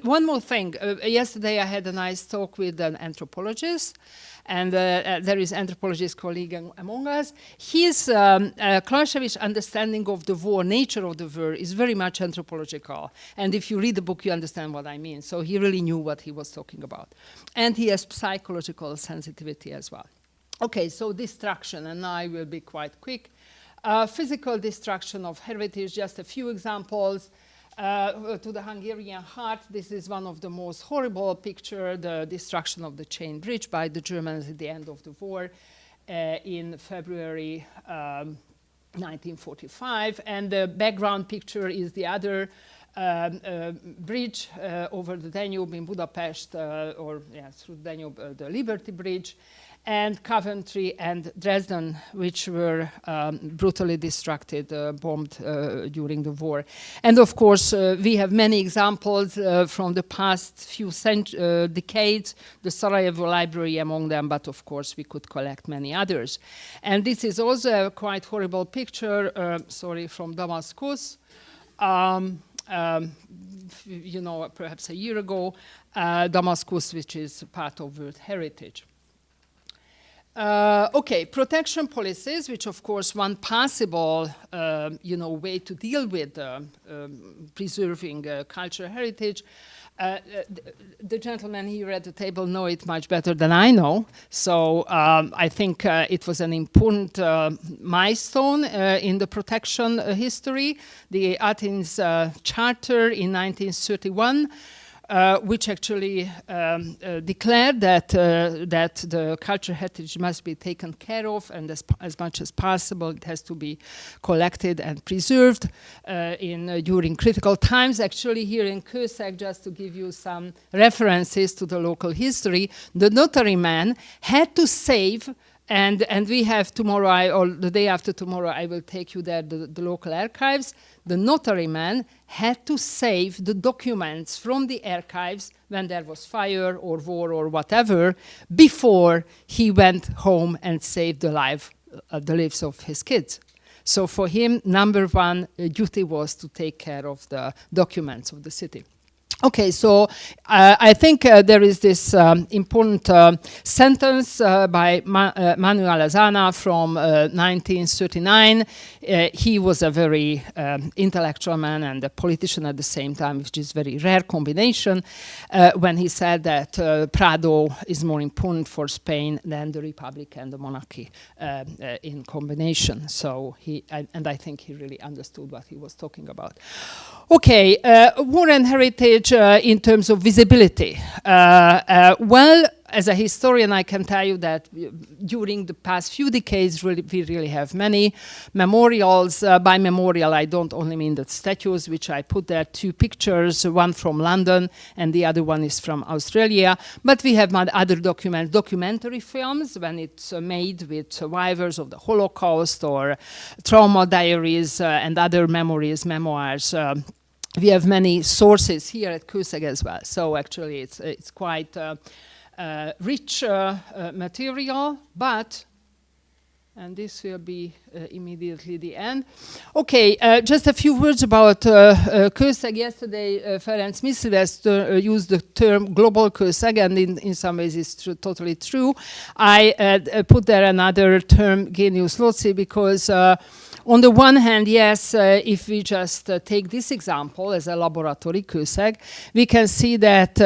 one more thing. Yesterday I had a nice talk with an anthropologist, and there is anthropologist colleague among us. His Clausewicz's understanding of the war, nature of the war, is very much anthropological. And if you read the book, you understand what I mean. So he really knew what he was talking about. And he has psychological sensitivity as well. Okay, so destruction, and now I will be quite quick. Physical destruction of heritage, just a few examples. To the Hungarian heart, this is one of the most horrible pictures, the destruction of the Chain Bridge by the Germans at the end of the war in February 1945. And the background picture is the other bridge over the Danube in Budapest, through the Danube, the Liberty Bridge, and Coventry and Dresden, which were brutally destructed, bombed during the war. And of course, we have many examples from the past few decades, the Sarajevo Library among them, but of course we could collect many others. And this is also a quite horrible picture, from Damascus. You know, perhaps a year ago, Damascus, which is part of World Heritage. Okay, protection policies, which of course one possible, way to deal with preserving cultural heritage. The gentlemen here at the table know it much better than I know. So I think it was an important milestone in the protection history. The Athens Charter in 1931. Which actually declared that the cultural heritage must be taken care of, and as much as possible it has to be collected and preserved during critical times. Actually, here in Kőszeg, just to give you some references to the local history, the notary man had to save. And we have tomorrow, or the day after tomorrow, I will take you there, the local archives. The notary man had to save the documents from the archives when there was fire or war or whatever, before he went home and saved the lives of his kids. So for him, number one duty was to take care of the documents of the city. Okay, so I think there is this important sentence by Manuel Azana from 1939. He was a very intellectual man and a politician at the same time, which is a very rare combination, when he said that Prado is more important for Spain than the Republic and the monarchy in combination. So and I think he really understood what he was talking about. Okay, war and heritage in terms of visibility. Well, as a historian, I can tell you that during the past few decades, we really have many memorials. By memorial, I don't only mean the statues, which I put there, 2 pictures, one from London and the other one is from Australia. But we have other documentary films when it's made with survivors of the Holocaust or trauma diaries and other memoirs. We have many sources here at Kőszeg as well. So actually it's quite rich material, but, and this will be immediately the end. Okay, just a few words about Kőszeg. Yesterday, Ferenc Miszilveszter used the term global Kőszeg, and in some ways it's totally true. I put there another term, genius loci, because on the one hand, yes, if we just take this example as a laboratory, Kőszeg, we can see that,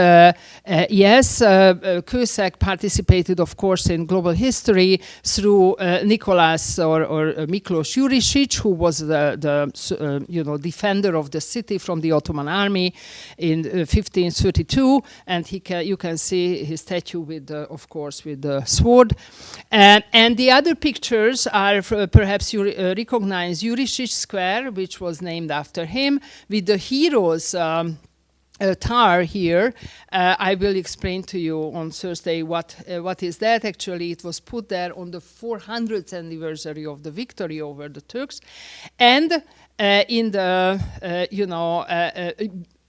yes, Kőszeg participated, of course, in global history through Nicholas or Miklós Jurisic, who was the defender of the city from the Ottoman army in 1532, and you can see his statue with, of course, with the sword. And the other pictures are, perhaps you recognize Jurisic Square, which was named after him, with the heroes tower here. I will explain to you on Thursday what is that. Actually, it was put there on the 400th anniversary of the victory over the Turks, and in the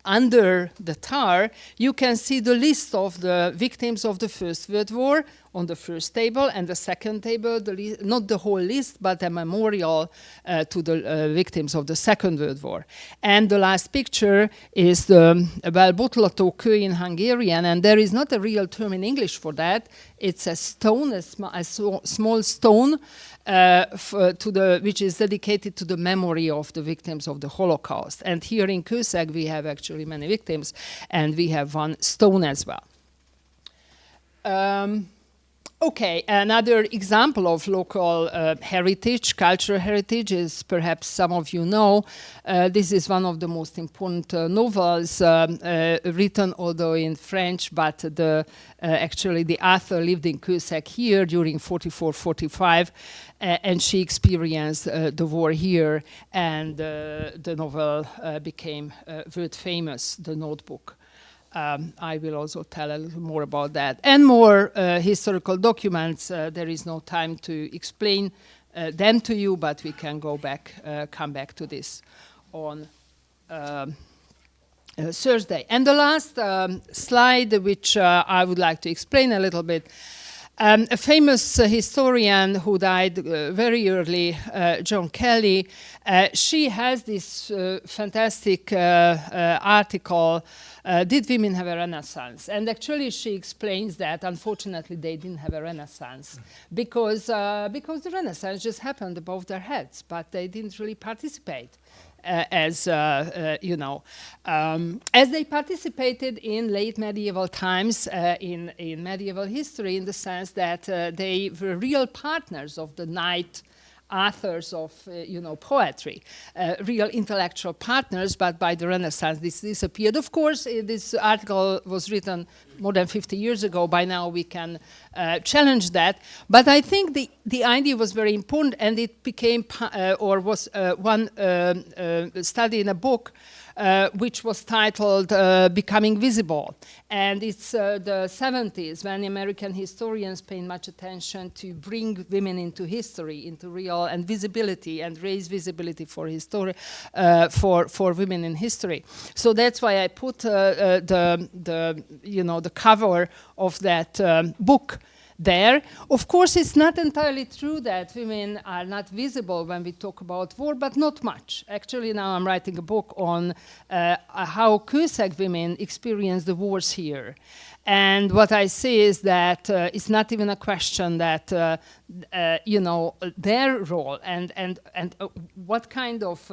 under the tower, you can see the list of the victims of the First World War on the first table, and the second table, not the whole list, but a memorial to the victims of the Second World War. And the last picture is the Botlató kő in Hungarian, and there is not a real term in English for that. It's a stone, a small stone, which is dedicated to the memory of the victims of the Holocaust. And here in Kőszeg, we have actually many victims, and we have one stone as well. Okay, another example of local heritage, cultural heritage, is perhaps some of you know. This is one of the most important novels written, although in French, but actually the author lived in Kőszeg here during 44-45, and she experienced the war here, and the novel became world famous, The Notebook. I will also tell a little more about that. And more historical documents. There is no time to explain them to you, but we can come back to this on Thursday. And the last slide, which I would like to explain a little bit. A famous historian who died very early, John Kelly, she has this fantastic article, Did Women Have a Renaissance? And actually she explains that unfortunately they didn't have a Renaissance because the Renaissance just happened above their heads, but they didn't really participate. As they participated in late medieval times in medieval history, in the sense that they were real partners of the knight authors of poetry, real intellectual partners, but by the Renaissance this disappeared. Of course, this article was written more than 50 years ago. By now we can challenge that, but I think the idea was very important, and it became was one study in a book which was titled Becoming Visible. And it's the 70s when American historians paid much attention to bring women into history, into real and visibility, and raise visibility for for women in history. So that's why I put the cover of that book there. Of course, it's not entirely true that women are not visible when we talk about war, but not much. Actually, now I'm writing a book on how Kőszeg women experience the wars here. And what I see is that it's not even a question that, their role and what kind of,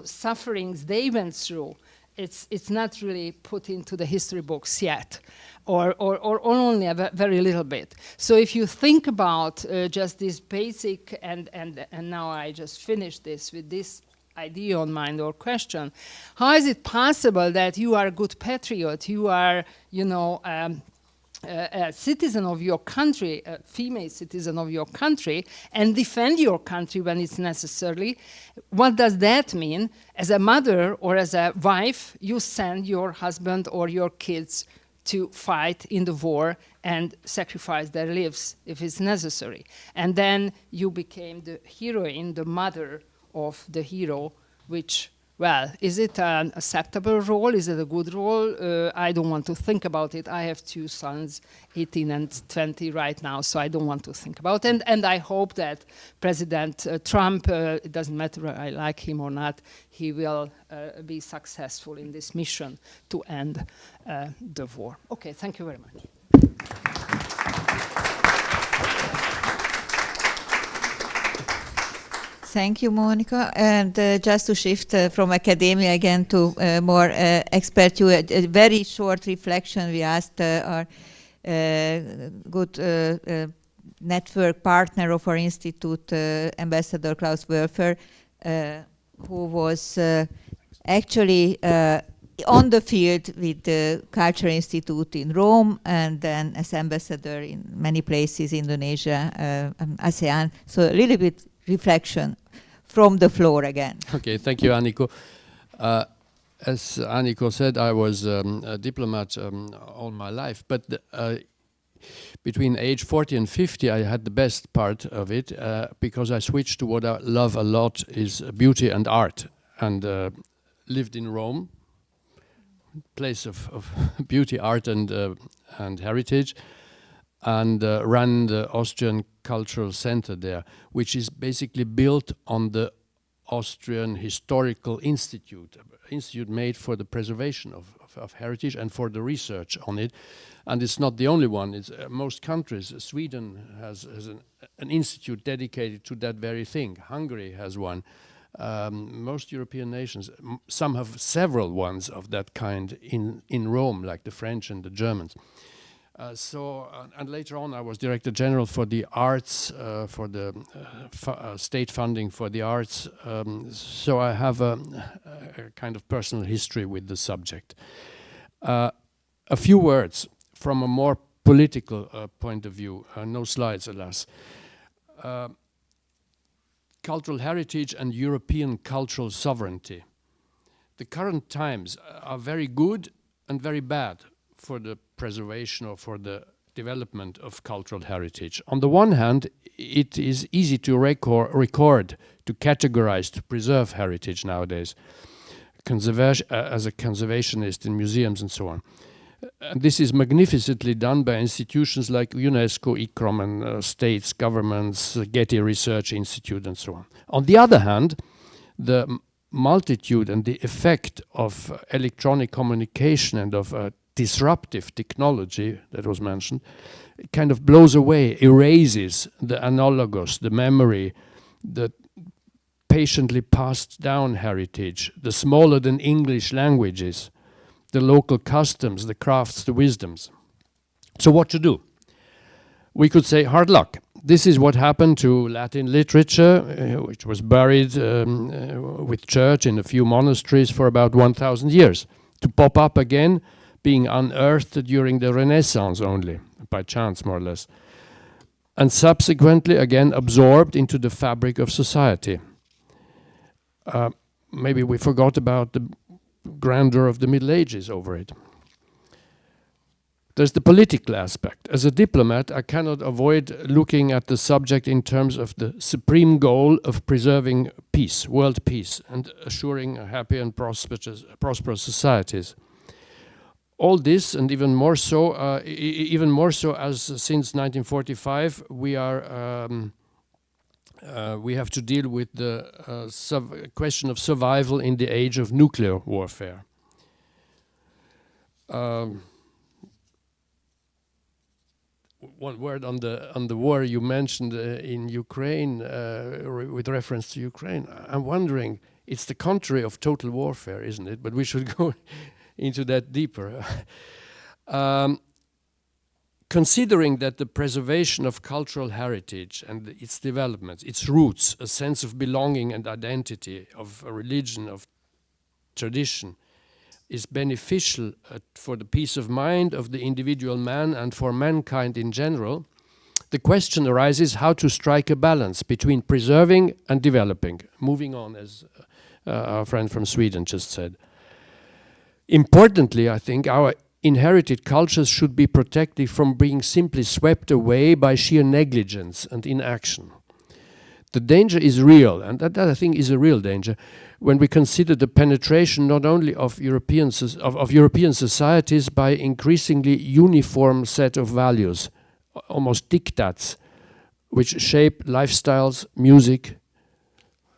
sufferings they went through. It's not really put into the history books yet, or only a very little bit. So if you think about just this basic, and now I just finished this with this idea on mind or question, how is it possible that you are a good patriot, you are, a citizen of your country, a female citizen of your country, and defend your country when it's necessary? What does that mean? As a mother or as a wife, you send your husband or your kids to fight in the war and sacrifice their lives if it's necessary. And then you became the heroine, the mother of the hero, which, well, is it an acceptable role? Is it a good role? I don't want to think about it. I have 2 sons, 18 and 20 right now, so I don't want to think about it. And I hope that President Trump, it doesn't matter if I like him or not, he will be successful in this mission to end the war. Okay, thank you very much. Thank you, Mónika. And just to shift from academia again to more expert, a very short reflection. We asked our good network partner of our institute, Ambassador Klaus Wölfer, who was actually on the field with the Culture Institute in Rome, and then as ambassador in many places, Indonesia, ASEAN. So a little bit reflection from the floor again. Okay, thank you, Anikó. As Anikó said, I was a diplomat all my life, but between age 40 and 50, I had the best part of it because I switched to what I love a lot is beauty and art, and lived in Rome, place of beauty, art, and heritage, and ran the Austrian Cultural Center there, which is basically built on the Austrian Historical Institute made for the preservation of heritage and for the research on it. And it's not the only one. It's most countries. Sweden has an institute dedicated to that very thing. Hungary has one. Most European nations, some have several ones of that kind in Rome, like the French and the Germans. And later on I was Director General for the arts, for the state funding for the arts. So I have a kind of personal history with the subject. A few words from a more political point of view. No slides, alas. Cultural heritage and European cultural sovereignty. The current times are very good and very bad for the preservation or for the development of cultural heritage. On the one hand, it is easy to record, to categorize, to preserve heritage nowadays, as a conservationist in museums and so on. And this is magnificently done by institutions like UNESCO, ICCROM, and states, governments, Getty Research Institute, and so on. On the other hand, the multitude and the effect of electronic communication and of disruptive technology that was mentioned, it kind of blows away, erases the analogous, the memory, the patiently passed down heritage, the smaller than English languages, the local customs, the crafts, the wisdoms. So what to do? We could say hard luck. This is what happened to Latin literature, which was buried with church in a few monasteries for about 1,000 years, to pop up again, being unearthed during the Renaissance only, by chance more or less, and subsequently again absorbed into the fabric of society. Maybe we forgot about the grandeur of the Middle Ages over it. There's the political aspect. As a diplomat, I cannot avoid looking at the subject in terms of the supreme goal of preserving peace, world peace, and assuring happy and prosperous societies. All this, and even more so as since 1945, we have to deal with the question of survival in the age of nuclear warfare. One word on the war you mentioned in Ukraine, with reference to Ukraine. I'm wondering, it's the contrary of total warfare, isn't it? But we should go into that deeper. Considering that the preservation of cultural heritage and its development, its roots, a sense of belonging and identity, of a religion, of tradition, is beneficial for the peace of mind of the individual man and for mankind in general, the question arises how to strike a balance between preserving and developing. Moving on, as our friend from Sweden just said. Importantly, I think our inherited cultures should be protected from being simply swept away by sheer negligence and inaction. The danger is real, and that I think is a real danger, when we consider the penetration not only of European societies by increasingly uniform set of values, almost diktats, which shape lifestyles, music,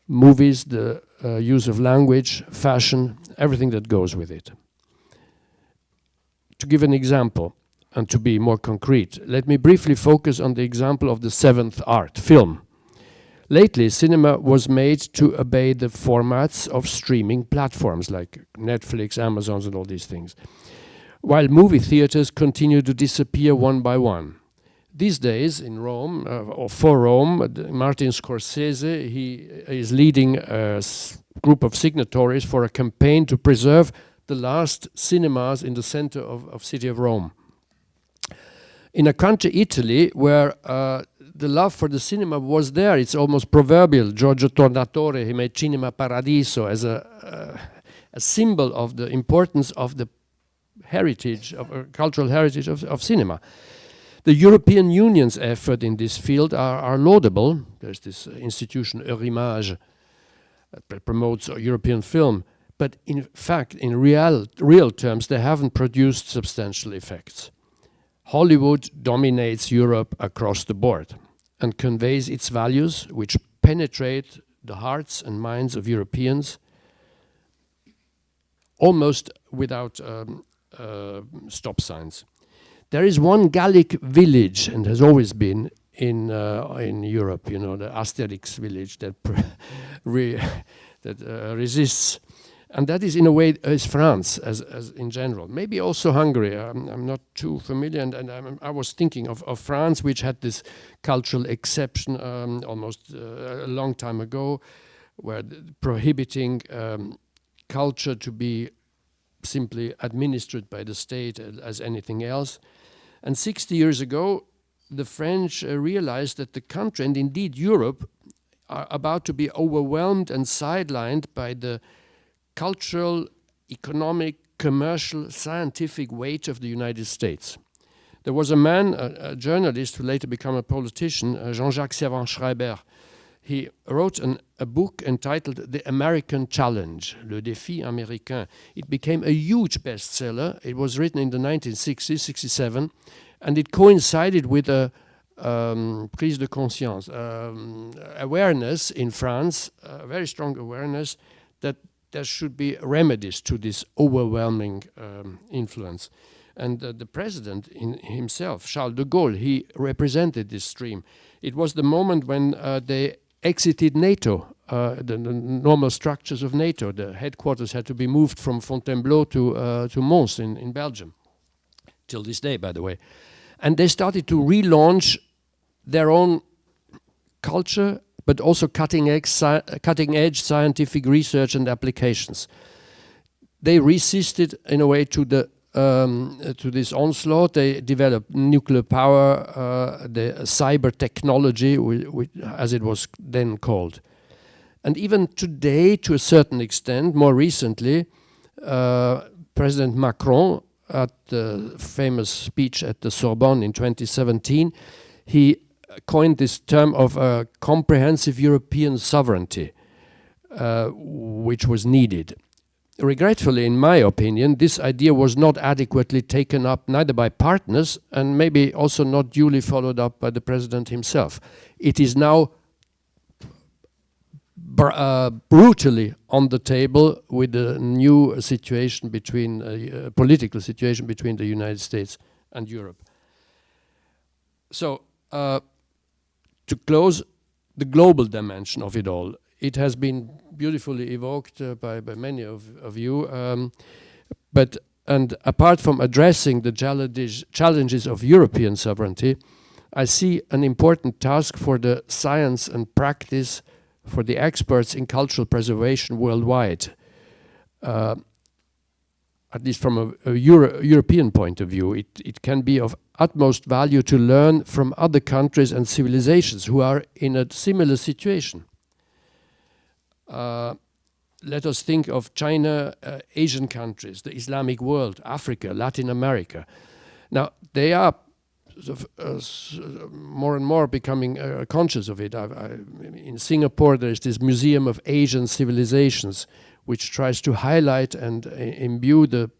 movies, the use of language, fashion, everything that goes with it. To give an example, and to be more concrete, let me briefly focus on the example of the seventh art, film. Lately, cinema was made to obey the formats of streaming platforms like Netflix, Amazon, and all these things, while movie theaters continue to disappear one by one. These days in Rome, or for Rome, Martin Scorsese, he is leading a group of signatories for a campaign to preserve the last cinemas in the center of city of Rome. In a country, Italy, where the love for the cinema was there, it's almost proverbial. Giorgio Tornatore, he made Cinema Paradiso as a symbol of the importance of the heritage, of cultural heritage of cinema. The European Union's effort in this field are laudable. There's this institution, Eurimage, that promotes European film. But in fact, in real terms, they haven't produced substantial effects. Hollywood dominates Europe across the board and conveys its values, which penetrate the hearts and minds of Europeans almost without stop signs. There is one Gallic village, and has always been in Europe, you know, the Asterix village that resists. And that is, in a way, is France, as in general. Maybe also Hungary. I'm not too familiar, and I was thinking of France, which had this cultural exception almost a long time ago, where prohibiting culture to be simply administered by the state as anything else. And 60 years ago, the French realized that the country, and indeed Europe, are about to be overwhelmed and sidelined by the cultural, economic, commercial, scientific weight of the United States. There was a man, a journalist who later became a politician, Jean-Jacques Servan-Schreiber. He wrote a book entitled The American Challenge, Le Défi Américain. It became a huge bestseller. It was written in the 1960s, 67, and it coincided with a prise de conscience, awareness in France, a very strong awareness that there should be remedies to this overwhelming influence. And the president himself, Charles de Gaulle, he represented this stream. It was the moment when they exited NATO, the normal structures of NATO. The headquarters had to be moved from Fontainebleau to Mons in Belgium, till this day, by the way. And they started to relaunch their own culture, but also cutting-edge scientific research and applications. They resisted, in a way, to this onslaught. They developed nuclear power, the cyber technology, as it was then called. And even today, to a certain extent, more recently, President Macron, at the famous speech at the Sorbonne in 2017, he coined this term of comprehensive European sovereignty, which was needed. regretfully, in my opinion, this idea was not adequately taken up neither by partners and maybe also not duly followed up by the president himself. It is now brutally on the table with the new situation between political situation between the United States and Europe. So to close, the global dimension of it all, it has been beautifully evoked by many of you, and apart from addressing the challenges of European sovereignty, I see an important task for the science and practice, for the experts in cultural preservation worldwide, at least from a European point of view. It can be of utmost value to learn from other countries and civilizations who are in a similar situation. Let us think of China, Asian countries, the Islamic world, Africa, Latin America. Now, they are sort of, more and more becoming conscious of it. In Singapore, there is this Museum of Asian Civilizations, which tries to highlight and imbue the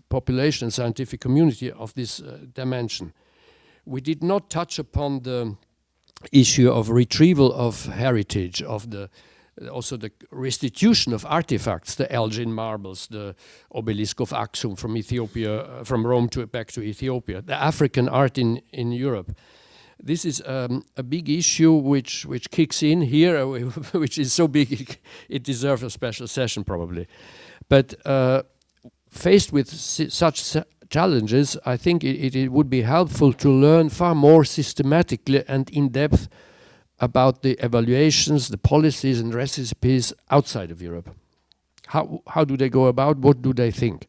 population and scientific community of this dimension. We did not touch upon the issue of retrieval of heritage, of also the restitution of artifacts, the Elgin marbles, the obelisk of Aksum from Ethiopia, from Rome back to Ethiopia, the African art in Europe. This is a big issue which kicks in here, which is so big it deserves a special session probably. But faced with such challenges, I think it would be helpful to learn far more systematically and in depth about the evaluations, the policies and recipes outside of Europe. How do they go about? What do they think?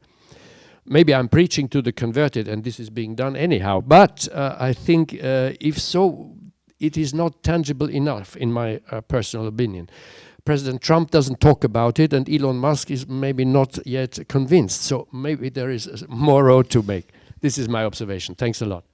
Maybe I'm preaching to the converted and this is being done anyhow, but I think if so, it is not tangible enough in my personal opinion. President Trump doesn't talk about it and Elon Musk is maybe not yet convinced, so maybe there is more road to make. This is my observation. Thanks a lot.